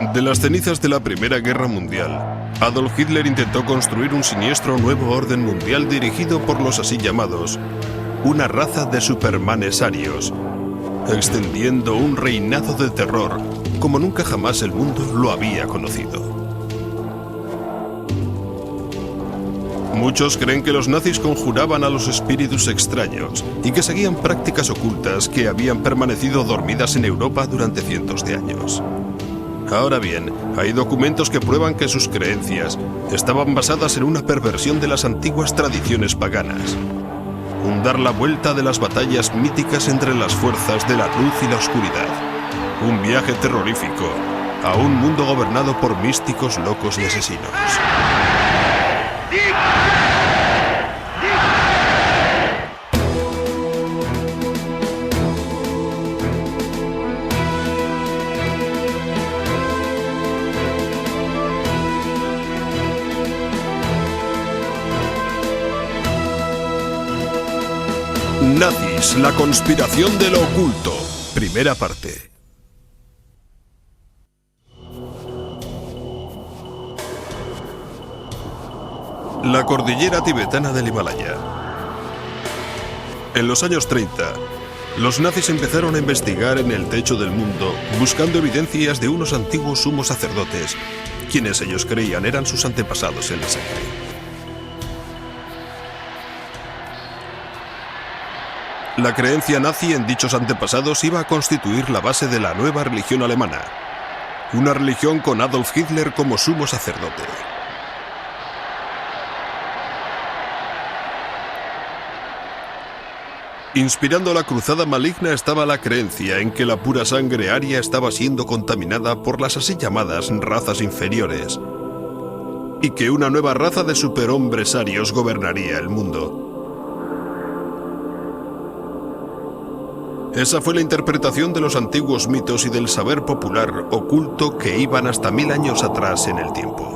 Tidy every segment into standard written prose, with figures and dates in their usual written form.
De las cenizas de la Primera Guerra Mundial, Adolf Hitler intentó construir un siniestro nuevo orden mundial dirigido por los así llamados, una raza de supermanes arios, extendiendo un reinado de terror como nunca jamás el mundo lo había conocido. Muchos creen que los nazis conjuraban a los espíritus extraños y que seguían prácticas ocultas que habían permanecido dormidas en Europa durante cientos de años. Ahora bien, hay documentos que prueban que sus creencias estaban basadas en una perversión de las antiguas tradiciones paganas. Un dar la vuelta de las batallas míticas entre las fuerzas de la luz y la oscuridad. Un viaje terrorífico a un mundo gobernado por místicos locos y asesinos. Nazis, la conspiración de lo oculto. Primera parte. La cordillera tibetana del Himalaya. En los años 30, los nazis empezaron a investigar en el techo del mundo, buscando evidencias de unos antiguos sumos sacerdotes, quienes ellos creían eran sus antepasados en la sangre. La creencia nazi en dichos antepasados iba a constituir la base de la nueva religión alemana, una religión con Adolf Hitler como sumo sacerdote. Inspirando la cruzada maligna estaba la creencia en que la pura sangre aria estaba siendo contaminada por las así llamadas razas inferiores y que una nueva raza de superhombres arios gobernaría el mundo. Esa fue la interpretación de los antiguos mitos y del saber popular oculto que iban hasta 1000 años atrás en el tiempo.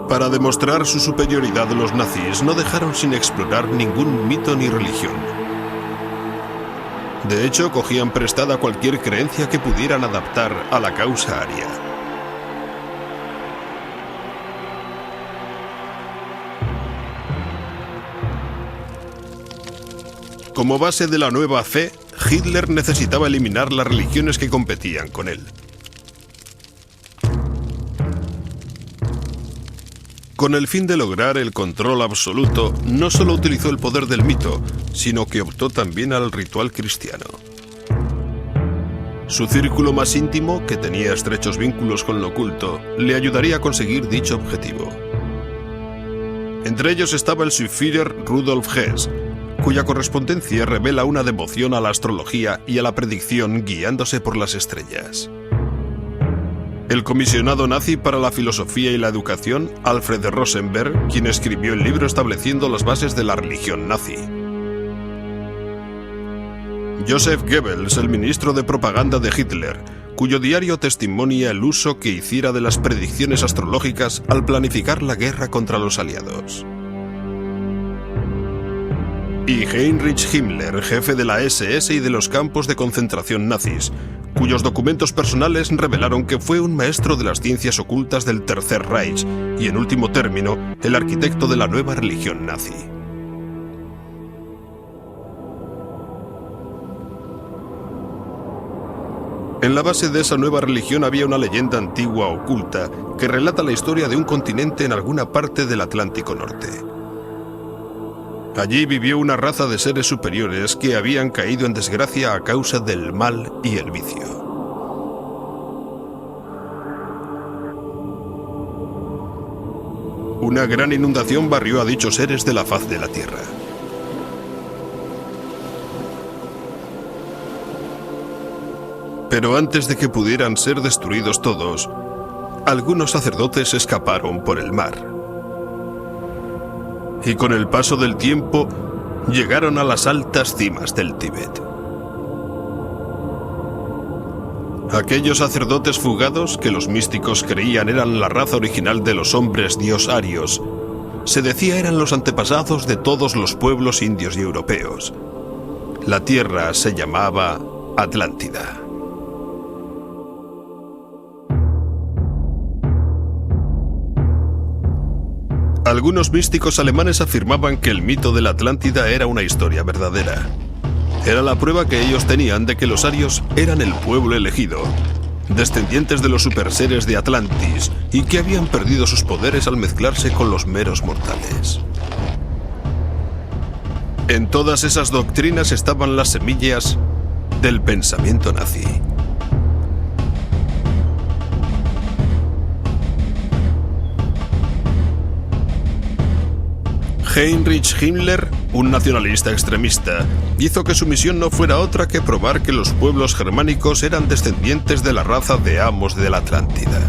Para demostrar su superioridad, los nazis no dejaron sin explorar ningún mito ni religión. De hecho, cogían prestada cualquier creencia que pudieran adaptar a la causa aria. Como base de la nueva fe, Hitler necesitaba eliminar las religiones que competían con él. Con el fin de lograr el control absoluto, no solo utilizó el poder del mito, sino que optó también al ritual cristiano. Su círculo más íntimo, que tenía estrechos vínculos con lo oculto, le ayudaría a conseguir dicho objetivo. Entre ellos estaba el Führer Rudolf Hess, cuya correspondencia revela una devoción a la astrología y a la predicción guiándose por las estrellas. El comisionado nazi para la filosofía y la educación, Alfred Rosenberg, quien escribió el libro estableciendo las bases de la religión nazi. Joseph Goebbels, el ministro de propaganda de Hitler, cuyo diario testimonia el uso que hiciera de las predicciones astrológicas al planificar la guerra contra los aliados. Y Heinrich Himmler, jefe de la SS y de los campos de concentración nazis, cuyos documentos personales revelaron que fue un maestro de las ciencias ocultas del Tercer Reich y, en último término, el arquitecto de la nueva religión nazi. En la base de esa nueva religión había una leyenda antigua oculta que relata la historia de un continente en alguna parte del Atlántico Norte. Allí vivió una raza de seres superiores que habían caído en desgracia a causa del mal y el vicio. Una gran inundación barrió a dichos seres de la faz de la tierra. Pero antes de que pudieran ser destruidos todos, algunos sacerdotes escaparon por el mar. Y con el paso del tiempo, llegaron a las altas cimas del Tíbet. Aquellos sacerdotes fugados, que los místicos creían eran la raza original de los hombres dios arios, se decía eran los antepasados de todos los pueblos indios y europeos. La tierra se llamaba Atlántida. Algunos místicos alemanes afirmaban que el mito de la Atlántida era una historia verdadera. Era la prueba que ellos tenían de que los arios eran el pueblo elegido, descendientes de los superseres de Atlantis, y que habían perdido sus poderes al mezclarse con los meros mortales. En todas esas doctrinas estaban las semillas del pensamiento nazi. Heinrich Himmler, un nacionalista extremista, hizo que su misión no fuera otra que probar que los pueblos germánicos eran descendientes de la raza de amos de la Atlántida.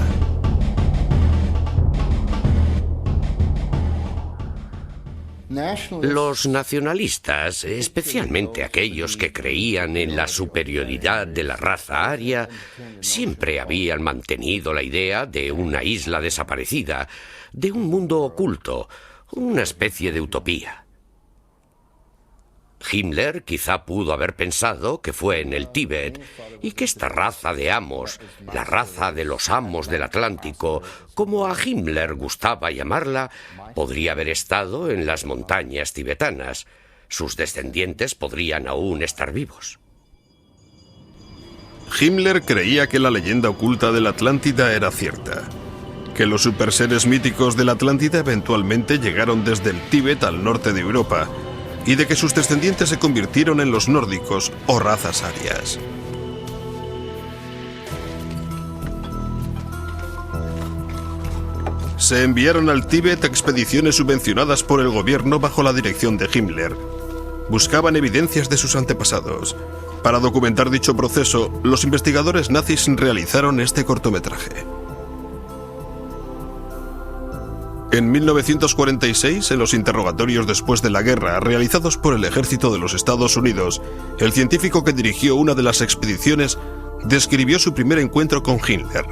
Los nacionalistas, especialmente aquellos que creían en la superioridad de la raza aria, siempre habían mantenido la idea de una isla desaparecida, de un mundo oculto, una especie de utopía. Himmler quizá pudo haber pensado que fue en el Tíbet y que esta raza de amos, la raza de los amos del Atlántico, como a Himmler gustaba llamarla, podría haber estado en las montañas tibetanas. Sus descendientes podrían aún estar vivos. Himmler creía que la leyenda oculta de la Atlántida era cierta, que los superseres míticos de la Atlántida eventualmente llegaron desde el Tíbet al norte de Europa, y de que sus descendientes se convirtieron en los nórdicos o razas arias. Se enviaron al Tíbet expediciones subvencionadas por el gobierno bajo la dirección de Himmler. Buscaban evidencias de sus antepasados. Para documentar dicho proceso, los investigadores nazis realizaron este cortometraje. En 1946, en los interrogatorios después de la guerra realizados por el ejército de los Estados Unidos, el científico que dirigió una de las expediciones describió su primer encuentro con Himmler.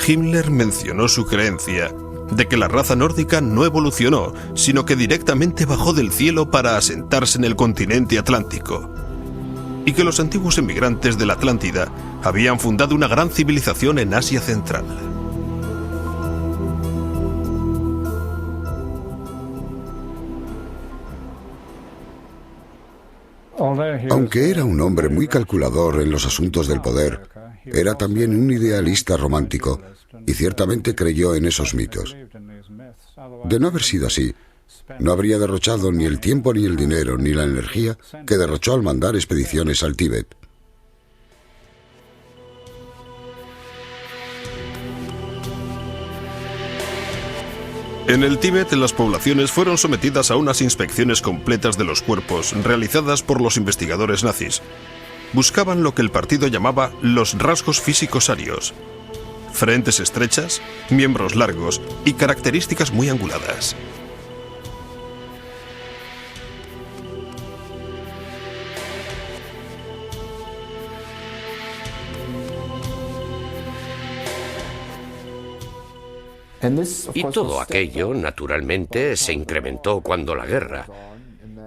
Himmler mencionó su creencia de que la raza nórdica no evolucionó, sino que directamente bajó del cielo para asentarse en el continente atlántico, y que los antiguos emigrantes de la Atlántida habían fundado una gran civilización en Asia Central. Aunque era un hombre muy calculador en los asuntos del poder, era también un idealista romántico y ciertamente creyó en esos mitos. De no haber sido así, no habría derrochado ni el tiempo ni el dinero ni la energía que derrochó al mandar expediciones al Tíbet. En el Tíbet, las poblaciones fueron sometidas a unas inspecciones completas de los cuerpos realizadas por los investigadores nazis. Buscaban lo que el partido llamaba los rasgos físicos arios: frentes estrechas, miembros largos y características muy anguladas. Y todo aquello, naturalmente, se incrementó cuando la guerra.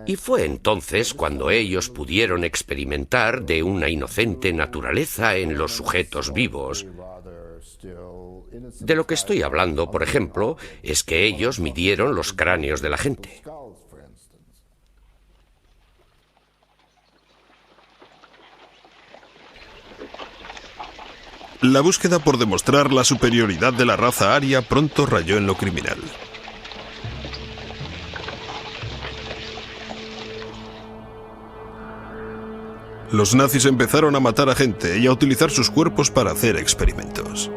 Y fue entonces cuando ellos pudieron experimentar de una inocente naturaleza en los sujetos vivos. De lo que estoy hablando, por ejemplo, es que ellos midieron los cráneos de la gente. La búsqueda por demostrar la superioridad de la raza aria pronto rayó en lo criminal. Los nazis empezaron a matar a gente y a utilizar sus cuerpos para hacer experimentos.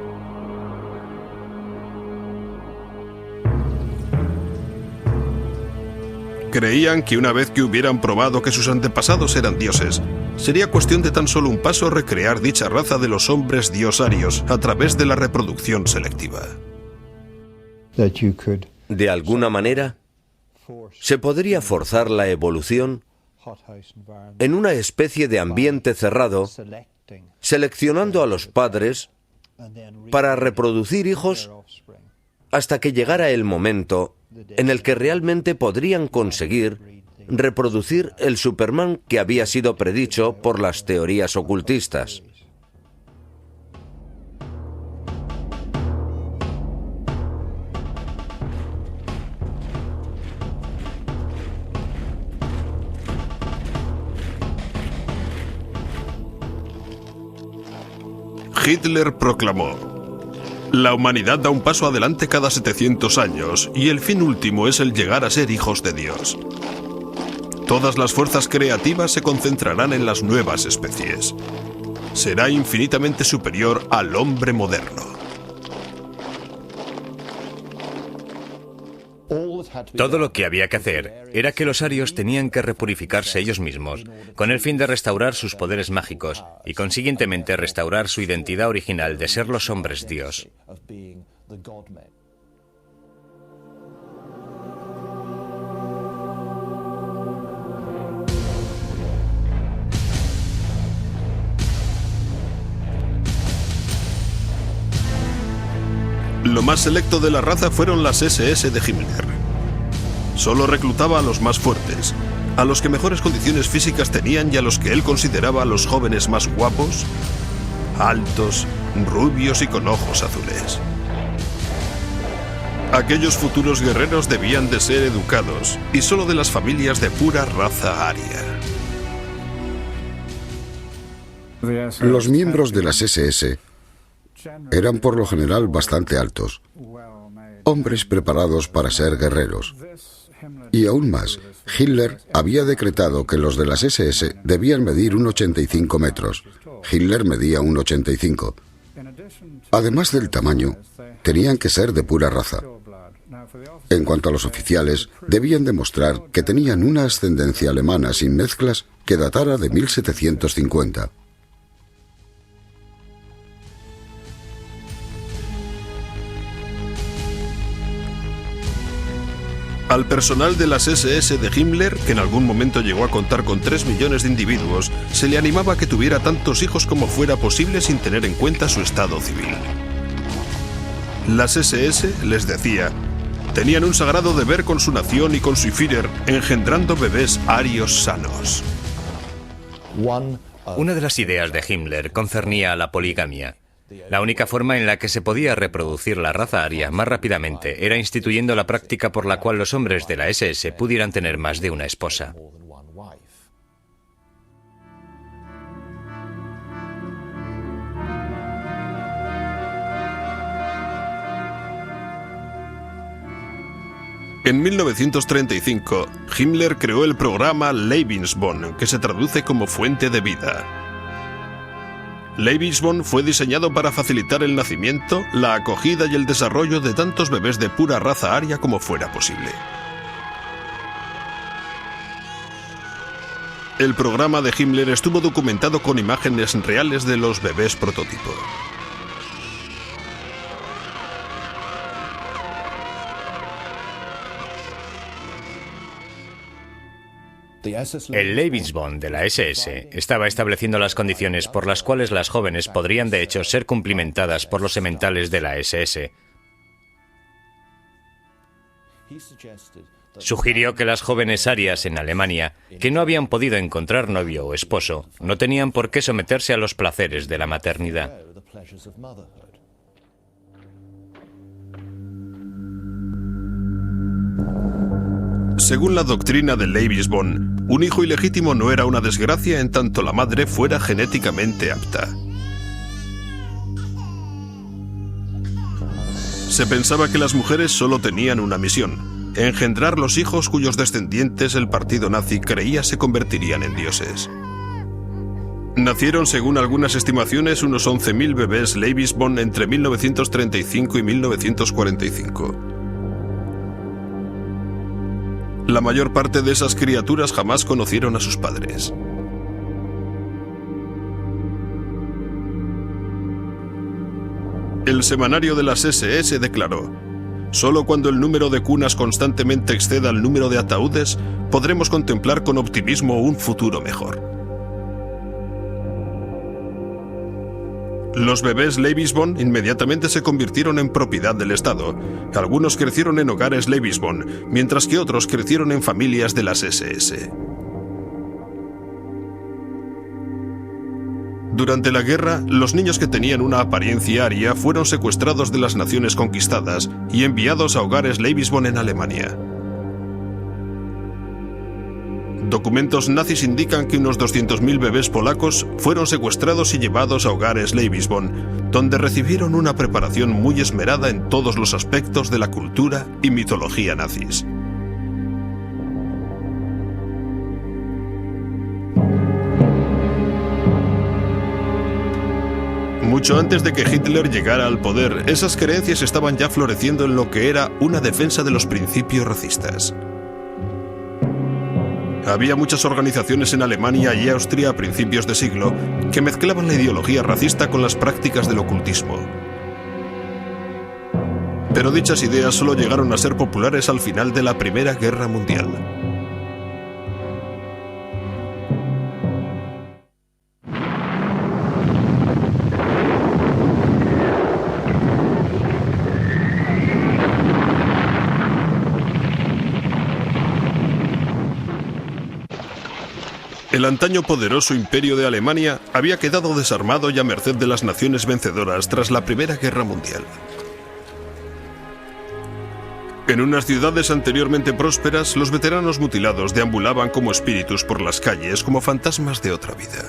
Creían que una vez que hubieran probado que sus antepasados eran dioses, sería cuestión de tan solo un paso recrear dicha raza de los hombres diosarios a través de la reproducción selectiva. De alguna manera, se podría forzar la evolución en una especie de ambiente cerrado, seleccionando a los padres para reproducir hijos hasta que llegara el momento en el que realmente podrían conseguir reproducir el Superman que había sido predicho por las teorías ocultistas. Hitler proclamó: la humanidad da un paso adelante cada 700 años y el fin último es el llegar a ser hijos de Dios. Todas las fuerzas creativas se concentrarán en las nuevas especies. Será infinitamente superior al hombre moderno. Todo lo que había que hacer era que los arios tenían que repurificarse ellos mismos, con el fin de restaurar sus poderes mágicos y consiguientemente restaurar su identidad original de ser los hombres Dios. Lo más selecto de la raza fueron las SS de Himmler. Solo reclutaba a los más fuertes, a los que mejores condiciones físicas tenían y a los que él consideraba a los jóvenes más guapos, altos, rubios y con ojos azules. Aquellos futuros guerreros debían de ser educados y solo de las familias de pura raza aria. Los miembros de las SS eran por lo general bastante altos, hombres preparados para ser guerreros. Y aún más, Hitler había decretado que los de las SS debían medir 1,85 metros. Hitler medía 1,85. Además del tamaño, tenían que ser de pura raza. En cuanto a los oficiales, debían demostrar que tenían una ascendencia alemana sin mezclas que datara de 1750. Al personal de las SS de Himmler, que en algún momento llegó a contar con 3 millones de individuos, se le animaba a que tuviera tantos hijos como fuera posible sin tener en cuenta su estado civil. Las SS, les decía, tenían un sagrado deber con su nación y con su Führer, engendrando bebés arios sanos. Una de las ideas de Himmler concernía a la poligamia. La única forma en la que se podía reproducir la raza aria más rápidamente era instituyendo la práctica por la cual los hombres de la SS pudieran tener más de una esposa. En 1935, Himmler creó el programa Lebensborn, que se traduce como fuente de vida. Lebensborn fue diseñado para facilitar el nacimiento, la acogida y el desarrollo de tantos bebés de pura raza aria como fuera posible. El programa de Himmler estuvo documentado con imágenes reales de los bebés prototipo. El Lebensborn de la SS estaba estableciendo las condiciones por las cuales las jóvenes podrían de hecho ser cumplimentadas por los sementales de la SS. Sugirió que las jóvenes arias en Alemania, que no habían podido encontrar novio o esposo, no tenían por qué someterse a los placeres de la maternidad. Según la doctrina de Lebensborn, un hijo ilegítimo no era una desgracia en tanto la madre fuera genéticamente apta. Se pensaba que las mujeres solo tenían una misión: engendrar los hijos cuyos descendientes el partido nazi creía se convertirían en dioses. Nacieron, según algunas estimaciones, unos 11.000 bebés Lebensborn entre 1935 y 1945. La mayor parte de esas criaturas jamás conocieron a sus padres. El semanario de las SS declaró: solo cuando el número de cunas constantemente exceda el número de ataúdes, podremos contemplar con optimismo un futuro mejor. Los bebés Leibisbon inmediatamente se convirtieron en propiedad del Estado. Algunos crecieron en hogares Leibisbon, mientras que otros crecieron en familias de las SS. Durante la guerra, los niños que tenían una apariencia aria fueron secuestrados de las naciones conquistadas y enviados a hogares Leibisbon en Alemania. Documentos nazis indican que unos 200.000 bebés polacos fueron secuestrados y llevados a hogares Leibisbon, donde recibieron una preparación muy esmerada en todos los aspectos de la cultura y mitología nazis. Mucho antes de que Hitler llegara al poder, esas creencias estaban ya floreciendo en lo que era una defensa de los principios racistas. Había muchas organizaciones en Alemania y Austria a principios de siglo que mezclaban la ideología racista con las prácticas del ocultismo. Pero dichas ideas solo llegaron a ser populares al final de la Primera Guerra Mundial. El antaño poderoso imperio de Alemania había quedado desarmado y a merced de las naciones vencedoras tras la Primera Guerra Mundial. En unas ciudades anteriormente prósperas, los veteranos mutilados deambulaban como espíritus por las calles, como fantasmas de otra vida.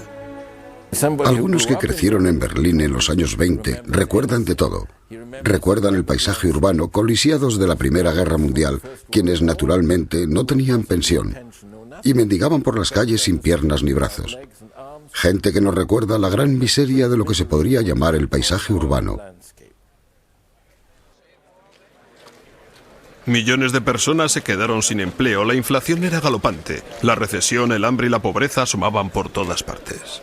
Algunos que crecieron en Berlín en los años 20 recuerdan de todo. Recuerdan el paisaje urbano con lisiados de la Primera Guerra Mundial, quienes naturalmente no tenían pensión y mendigaban por las calles sin piernas ni brazos. Gente que nos recuerda la gran miseria de lo que se podría llamar el paisaje urbano. Millones de personas se quedaron sin empleo, la inflación era galopante, la recesión, el hambre y la pobreza asomaban por todas partes.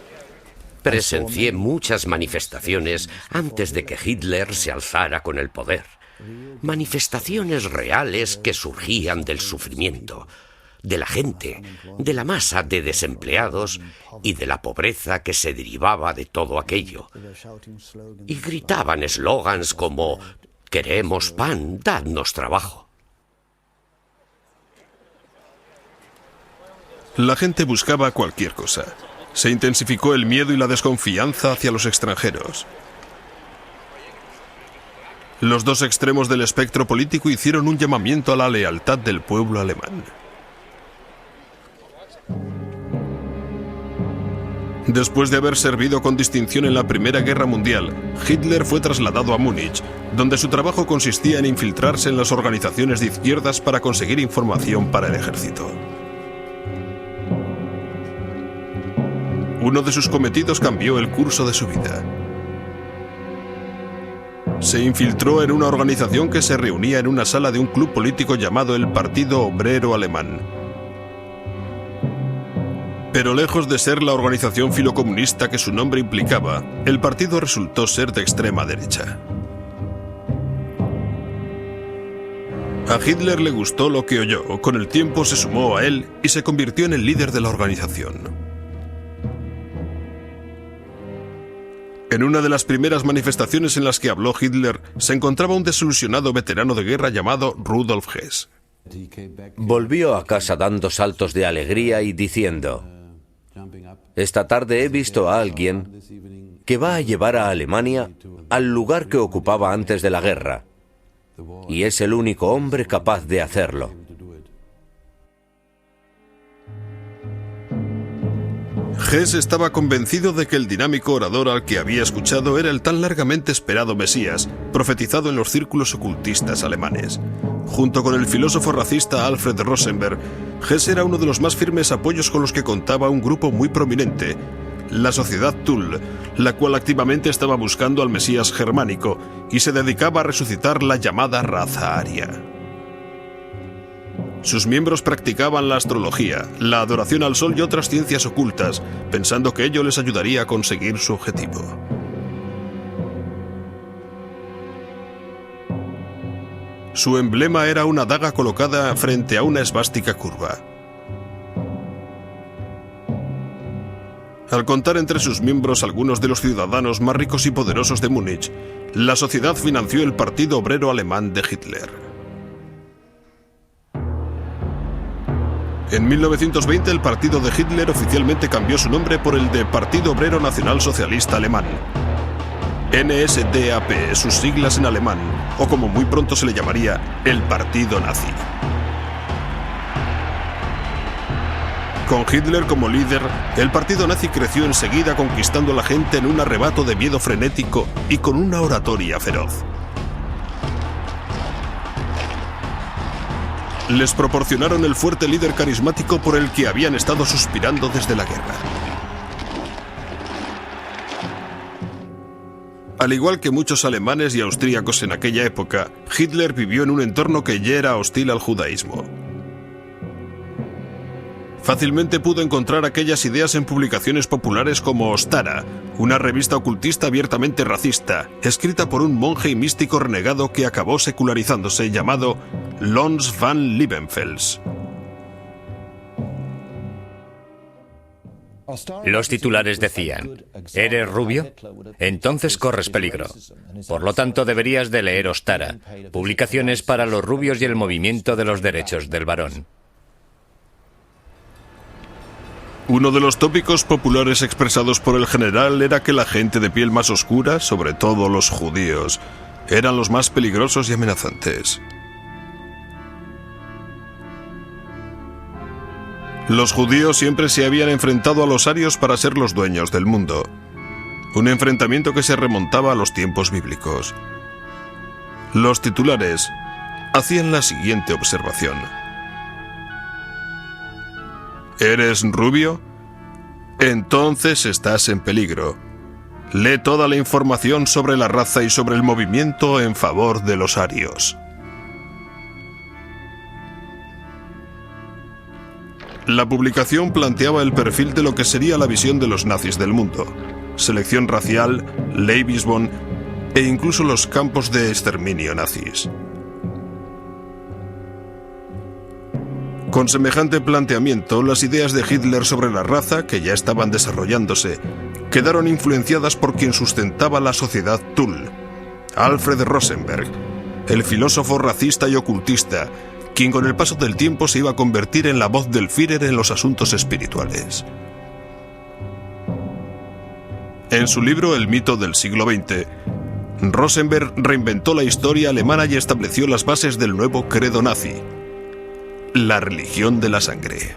Presencié muchas manifestaciones antes de que Hitler se alzara con el poder. Manifestaciones reales que surgían del sufrimiento, de la gente, de la masa de desempleados y de la pobreza que se derivaba de todo aquello. Y gritaban eslogans como «Queremos pan, dadnos trabajo». La gente buscaba cualquier cosa. Se intensificó el miedo y la desconfianza hacia los extranjeros. Los dos extremos del espectro político hicieron un llamamiento a la lealtad del pueblo alemán. Después de haber servido con distinción en la Primera Guerra Mundial, Hitler fue trasladado a Múnich, donde su trabajo consistía en infiltrarse en las organizaciones de izquierdas para conseguir información para el ejército. Uno de sus cometidos cambió el curso de su vida. Se infiltró en una organización que se reunía en una sala de un club político llamado el Partido Obrero Alemán. Pero lejos de ser la organización filocomunista que su nombre implicaba, el partido resultó ser de extrema derecha. A Hitler le gustó lo que oyó, con el tiempo se sumó a él y se convirtió en el líder de la organización. En una de las primeras manifestaciones en las que habló Hitler, se encontraba un desilusionado veterano de guerra llamado Rudolf Hess. Volvió a casa dando saltos de alegría y diciendo: «Esta tarde he visto a alguien que va a llevar a Alemania al lugar que ocupaba antes de la guerra, y es el único hombre capaz de hacerlo». Hess estaba convencido de que el dinámico orador al que había escuchado era el tan largamente esperado Mesías, profetizado en los círculos ocultistas alemanes. Junto con el filósofo racista Alfred Rosenberg, Hess era uno de los más firmes apoyos con los que contaba un grupo muy prominente, la Sociedad Tull, la cual activamente estaba buscando al Mesías germánico y se dedicaba a resucitar la llamada raza aria. Sus miembros practicaban la astrología, la adoración al sol y otras ciencias ocultas, pensando que ello les ayudaría a conseguir su objetivo. Su emblema era una daga colocada frente a una esvástica curva. Al contar entre sus miembros algunos de los ciudadanos más ricos y poderosos de Múnich, la sociedad financió el Partido Obrero Alemán de Hitler. En 1920 el partido de Hitler oficialmente cambió su nombre por el de Partido Obrero Nacional Socialista Alemán. NSDAP, sus siglas en alemán, o como muy pronto se le llamaría, el Partido Nazi. Con Hitler como líder, el partido nazi creció enseguida conquistando a la gente en un arrebato de miedo frenético y con una oratoria feroz. Les proporcionaron el fuerte líder carismático por el que habían estado suspirando desde la guerra. Al igual que muchos alemanes y austríacos en aquella época, Hitler vivió en un entorno que ya era hostil al judaísmo. Fácilmente pudo encontrar aquellas ideas en publicaciones populares como Ostara, una revista ocultista abiertamente racista, escrita por un monje y místico renegado que acabó secularizándose, llamado Lons van Liebenfels. Los titulares decían: ¿eres rubio? Entonces corres peligro. Por lo tanto, deberías de leer Ostara, publicaciones para los rubios y el movimiento de los derechos del varón. Uno de los tópicos populares expresados por el general era que la gente de piel más oscura, sobre todo los judíos, eran los más peligrosos y amenazantes. Los judíos siempre se habían enfrentado a los arios para ser los dueños del mundo. Un enfrentamiento que se remontaba a los tiempos bíblicos. Los titulares hacían la siguiente observación. ¿Eres rubio? Entonces estás en peligro. Lee toda la información sobre la raza y sobre el movimiento en favor de los arios. La publicación planteaba el perfil de lo que sería la visión de los nazis del mundo. Selección racial, Lebensborn e incluso los campos de exterminio nazis. Con semejante planteamiento, las ideas de Hitler sobre la raza, que ya estaban desarrollándose, quedaron influenciadas por quien sustentaba la sociedad Thule, Alfred Rosenberg, el filósofo racista y ocultista, quien con el paso del tiempo se iba a convertir en la voz del Führer en los asuntos espirituales. En su libro El mito del siglo XX, Rosenberg reinventó la historia alemana y estableció las bases del nuevo credo nazi: la religión de la sangre.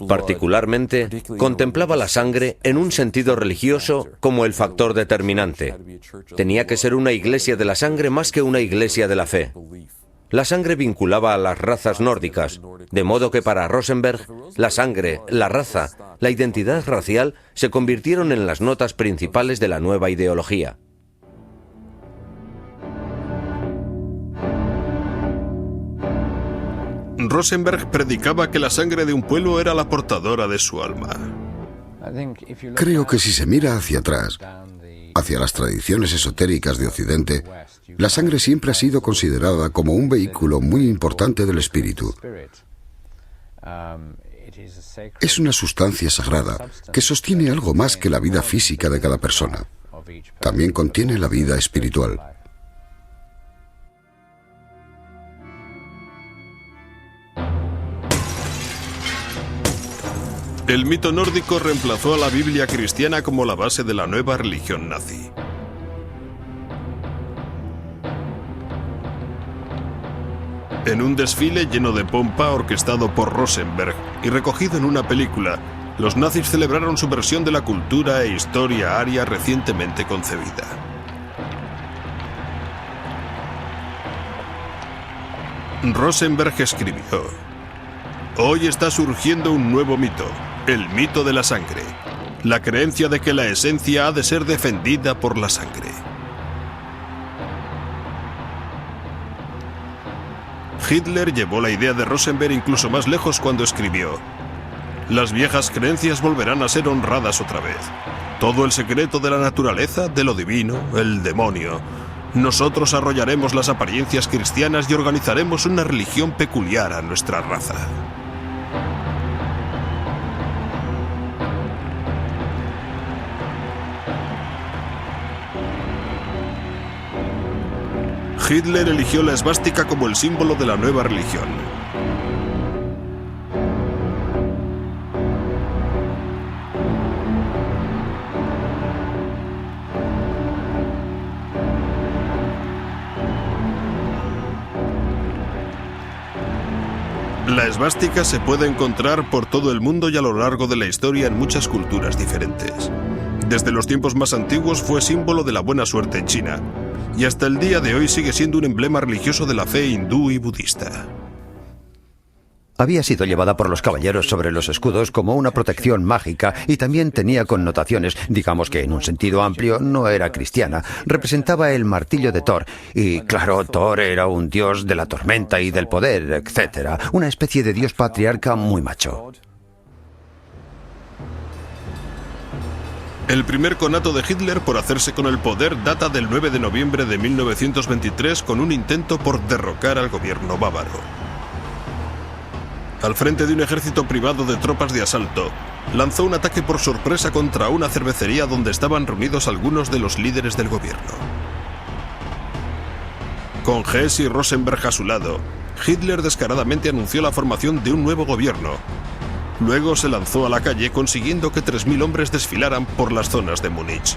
Particularmente, contemplaba la sangre en un sentido religioso como el factor determinante. Tenía que ser una iglesia de la sangre más que una iglesia de la fe. La sangre vinculaba a las razas nórdicas, de modo que para Rosenberg, la sangre, la raza, la identidad racial se convirtieron en las notas principales de la nueva ideología. Rosenberg predicaba que la sangre de un pueblo era la portadora de su alma. Creo que si se mira hacia atrás, hacia las tradiciones esotéricas de Occidente, la sangre siempre ha sido considerada como un vehículo muy importante del espíritu. Es una sustancia sagrada que sostiene algo más que la vida física de cada persona. También contiene la vida espiritual. El mito nórdico reemplazó a la Biblia cristiana como la base de la nueva religión nazi. En un desfile lleno de pompa orquestado por Rosenberg y recogido en una película, los nazis celebraron su versión de la cultura e historia aria recientemente concebida. Rosenberg escribió: «Hoy está surgiendo un nuevo mito, el mito de la sangre, la creencia de que la esencia ha de ser defendida por la sangre». Hitler llevó la idea de Rosenberg incluso más lejos cuando escribió: «Las viejas creencias volverán a ser honradas otra vez. Todo el secreto de la naturaleza, de lo divino, el demonio. Nosotros arrollaremos las apariencias cristianas y organizaremos una religión peculiar a nuestra raza». Hitler eligió la esvástica como el símbolo de la nueva religión. La esvástica se puede encontrar por todo el mundo y a lo largo de la historia en muchas culturas diferentes. Desde los tiempos más antiguos fue símbolo de la buena suerte en China, y hasta el día de hoy sigue siendo un emblema religioso de la fe hindú y budista. Había sido llevada por los caballeros sobre los escudos como una protección mágica y también tenía connotaciones, digamos que en un sentido amplio no era cristiana. Representaba el martillo de Thor y, claro, Thor era un dios de la tormenta y del poder, etc. Una especie de dios patriarca muy macho. El primer conato de Hitler por hacerse con el poder data del 9 de noviembre de 1923 con un intento por derrocar al gobierno bávaro. Al frente de un ejército privado de tropas de asalto, lanzó un ataque por sorpresa contra una cervecería donde estaban reunidos algunos de los líderes del gobierno. Con Hess y Rosenberg a su lado, Hitler descaradamente anunció la formación de un nuevo gobierno. Luego se lanzó a la calle consiguiendo que 3.000 hombres desfilaran por las zonas de Múnich.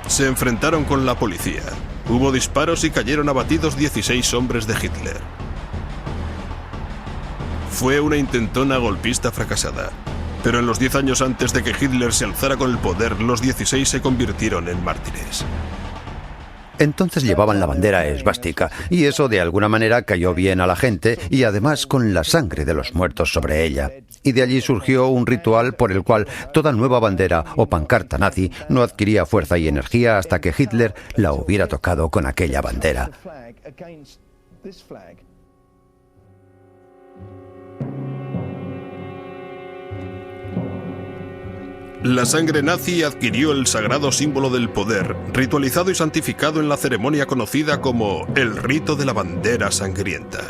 Se enfrentaron con la policía. Hubo disparos y cayeron abatidos 16 hombres de Hitler. Fue una intentona golpista fracasada. Pero en los 10 años antes de que Hitler se alzara con el poder, los 16 se convirtieron en mártires. Entonces llevaban la bandera esvástica, y eso de alguna manera cayó bien a la gente, y además con la sangre de los muertos sobre ella. Y de allí surgió un ritual por el cual toda nueva bandera o pancarta nazi no adquiría fuerza y energía hasta que Hitler la hubiera tocado con aquella bandera. La sangre nazi adquirió el sagrado símbolo del poder, ritualizado y santificado en la ceremonia conocida como el rito de la bandera sangrienta.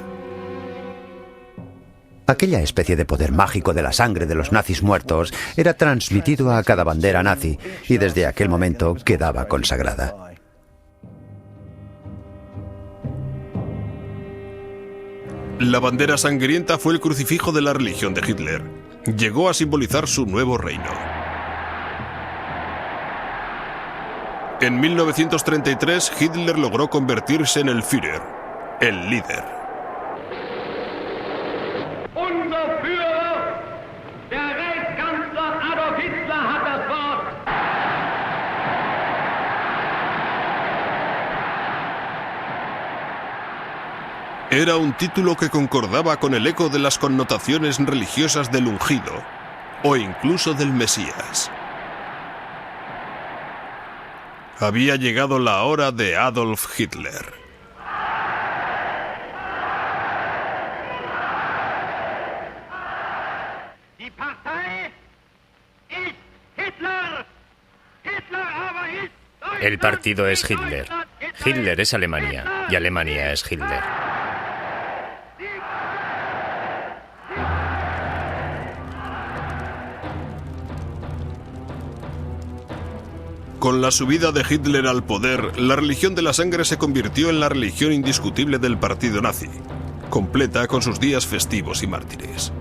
Aquella especie de poder mágico de la sangre de los nazis muertos era transmitido a cada bandera nazi y desde aquel momento quedaba consagrada. La bandera sangrienta fue el crucifijo de la religión de Hitler. Llegó a simbolizar su nuevo reino. En 1933, Hitler logró convertirse en el Führer, el líder. Unser Führer, der Reichskanzler Adolf Hitler, hat das Wort. Era un título que concordaba con el eco de las connotaciones religiosas del ungido, o incluso del Mesías. Había llegado la hora de Adolf Hitler. Die Partei ist Hitler. Hitler aber ist Deutschland. El partido es Hitler. Hitler es Alemania y Alemania es Hitler. Con la subida de Hitler al poder, la religión de la sangre se convirtió en la religión indiscutible del partido nazi, completa con sus días festivos y mártires.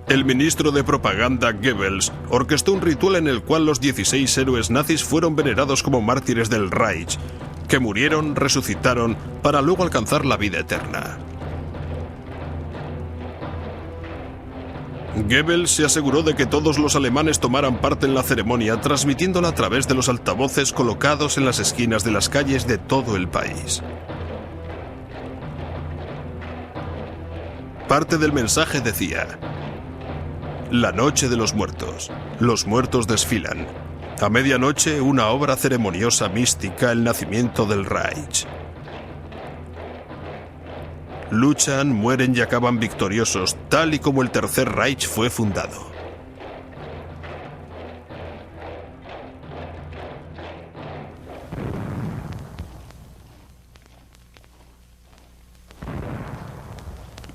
El ministro de propaganda Goebbels orquestó un ritual en el cual los 16 héroes nazis fueron venerados como mártires del Reich, que murieron, resucitaron, para luego alcanzar la vida eterna. Goebbels se aseguró de que todos los alemanes tomaran parte en la ceremonia, transmitiéndola a través de los altavoces colocados en las esquinas de las calles de todo el país. Parte del mensaje decía: la noche de los muertos desfilan. A medianoche, una obra ceremoniosa mística, el nacimiento del Reich. Luchan, mueren y acaban victoriosos, tal y como el Tercer Reich fue fundado.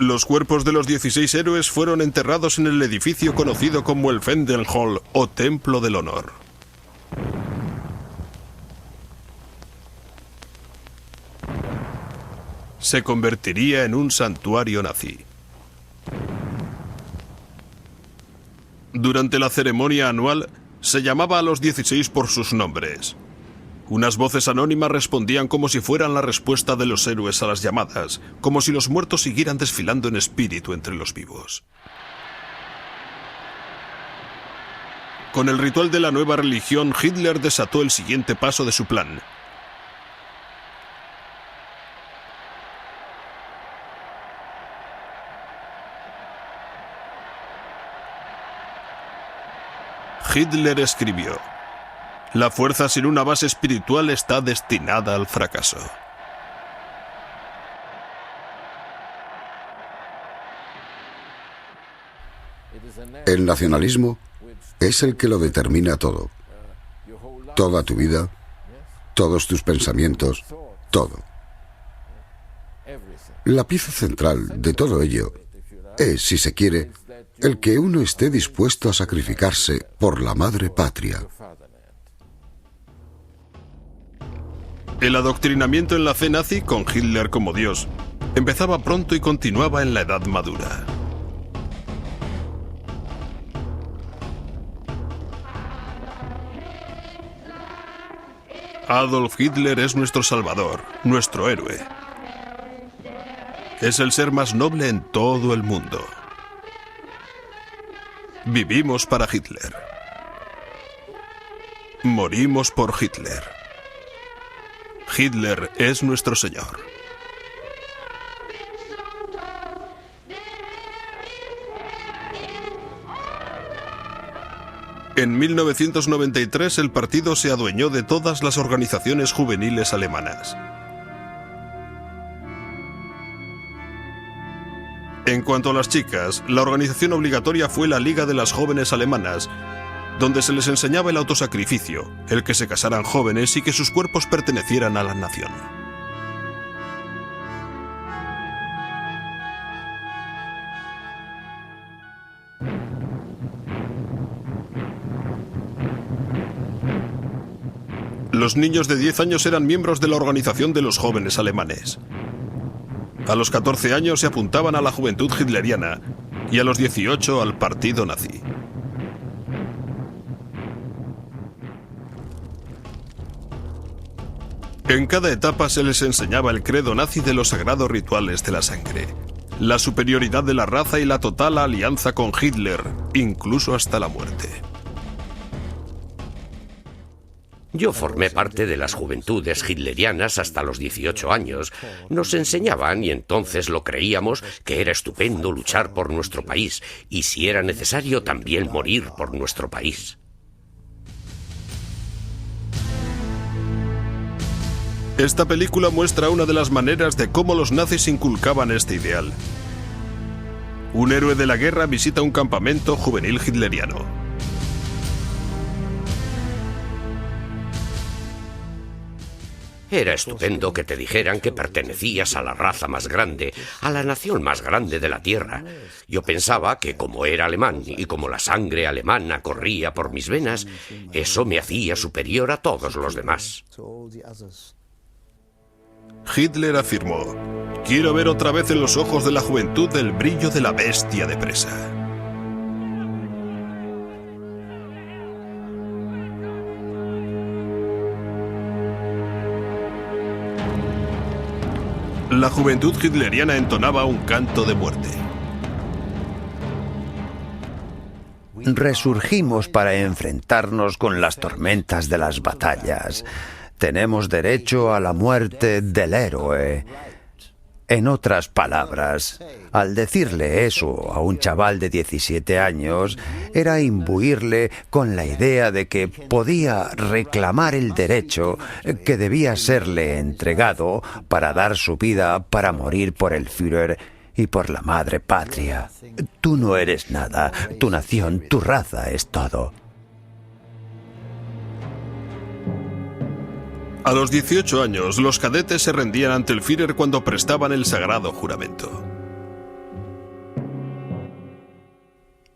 Los cuerpos de los 16 héroes fueron enterrados en el edificio conocido como el Fendelhall o Templo del Honor. Se convertiría en un santuario nazi. Durante la ceremonia anual, se llamaba a los 16 por sus nombres. Unas voces anónimas respondían como si fueran la respuesta de los héroes a las llamadas, como si los muertos siguieran desfilando en espíritu entre los vivos. Con el ritual de la nueva religión, Hitler desató el siguiente paso de su plan. Hitler escribió: "La fuerza sin una base espiritual está destinada al fracaso". El nacionalismo es el que lo determina todo. Toda tu vida, todos tus pensamientos, todo. La pieza central de todo ello es, si se quiere, el que uno esté dispuesto a sacrificarse por la madre patria. El adoctrinamiento en la fe nazi, con Hitler como Dios, empezaba pronto y continuaba en la edad madura. Adolf Hitler es nuestro salvador, nuestro héroe. Es el ser más noble en todo el mundo. Vivimos para Hitler. Morimos por Hitler. Hitler es nuestro Señor. En 1993 el partido se adueñó de todas las organizaciones juveniles alemanas. En cuanto a las chicas, la organización obligatoria fue la Liga de las Jóvenes Alemanas, donde se les enseñaba el autosacrificio, el que se casaran jóvenes y que sus cuerpos pertenecieran a la nación. Los niños de 10 años eran miembros de la organización de los jóvenes alemanes. A los 14 años se apuntaban a la juventud hitleriana y a los 18 al partido nazi. En cada etapa se les enseñaba el credo nazi de los sagrados rituales de la sangre, la superioridad de la raza y la total alianza con Hitler, incluso hasta la muerte. Yo formé parte de las juventudes hitlerianas hasta los 18 años. Nos enseñaban, y entonces lo creíamos, que era estupendo luchar por nuestro país, y si era necesario también morir por nuestro país. Esta película muestra una de las maneras de cómo los nazis inculcaban este ideal. Un héroe de la guerra visita un campamento juvenil hitleriano. Era estupendo que te dijeran que pertenecías a la raza más grande, a la nación más grande de la tierra. Yo pensaba que como era alemán y como la sangre alemana corría por mis venas, eso me hacía superior a todos los demás. Hitler afirmó: "Quiero ver otra vez en los ojos de la juventud el brillo de la bestia de presa". La juventud hitleriana entonaba un canto de muerte. Resurgimos para enfrentarnos con las tormentas de las batallas. Tenemos derecho a la muerte del héroe. En otras palabras, al decirle eso a un chaval de 17 años, era imbuirle con la idea de que podía reclamar el derecho que debía serle entregado para dar su vida para morir por el Führer y por la madre patria. Tú no eres nada, tu nación, tu raza es todo. A los 18 años, los cadetes se rendían ante el Führer cuando prestaban el sagrado juramento.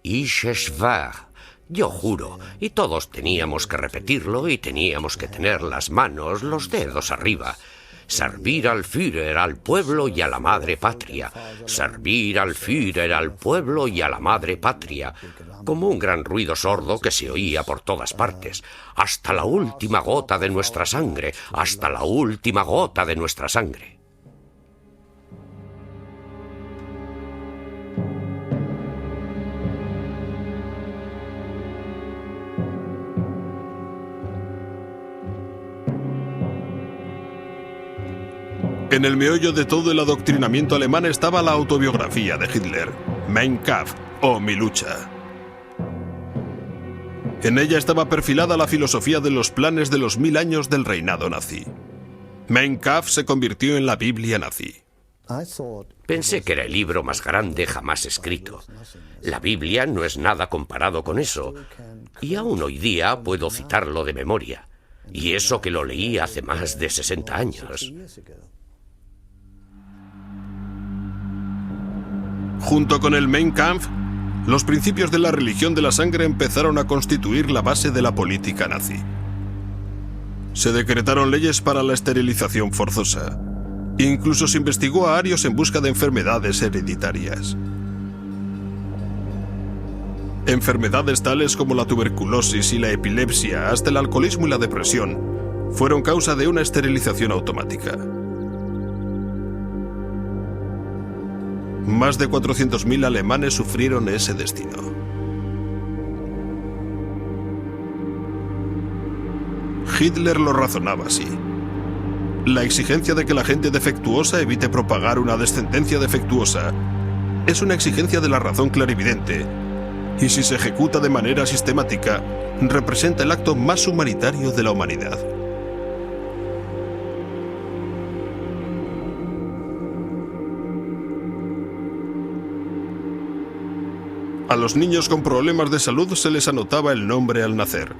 Ich schwör. Yo juro, y todos teníamos que repetirlo y teníamos que tener las manos, los dedos arriba. Servir al Führer, al pueblo y a la madre patria. Servir al Führer, al pueblo y a la madre patria. Como un gran ruido sordo que se oía por todas partes. Hasta la última gota de nuestra sangre, hasta la última gota de nuestra sangre. En el meollo de todo el adoctrinamiento alemán estaba la autobiografía de Hitler, Mein Kampf, o Mi lucha. En ella estaba perfilada la filosofía de los planes de los 1000 años del reinado nazi. Mein Kampf se convirtió en la Biblia nazi. Pensé que era el libro más grande jamás escrito. La Biblia no es nada comparado con eso, y aún hoy día puedo citarlo de memoria. Y eso que lo leí hace más de 60 años. Junto con el Mein Kampf, los principios de la religión de la sangre empezaron a constituir la base de la política nazi. Se decretaron leyes para la esterilización forzosa. Incluso se investigó a arios en busca de enfermedades hereditarias. Enfermedades tales como la tuberculosis y la epilepsia, hasta el alcoholismo y la depresión, fueron causa de una esterilización automática. Más de 400.000 alemanes sufrieron ese destino. Hitler lo razonaba así. La exigencia de que la gente defectuosa evite propagar una descendencia defectuosa es una exigencia de la razón clarividente, y si se ejecuta de manera sistemática, representa el acto más humanitario de la humanidad. A los niños con problemas de salud se les anotaba el nombre al nacer.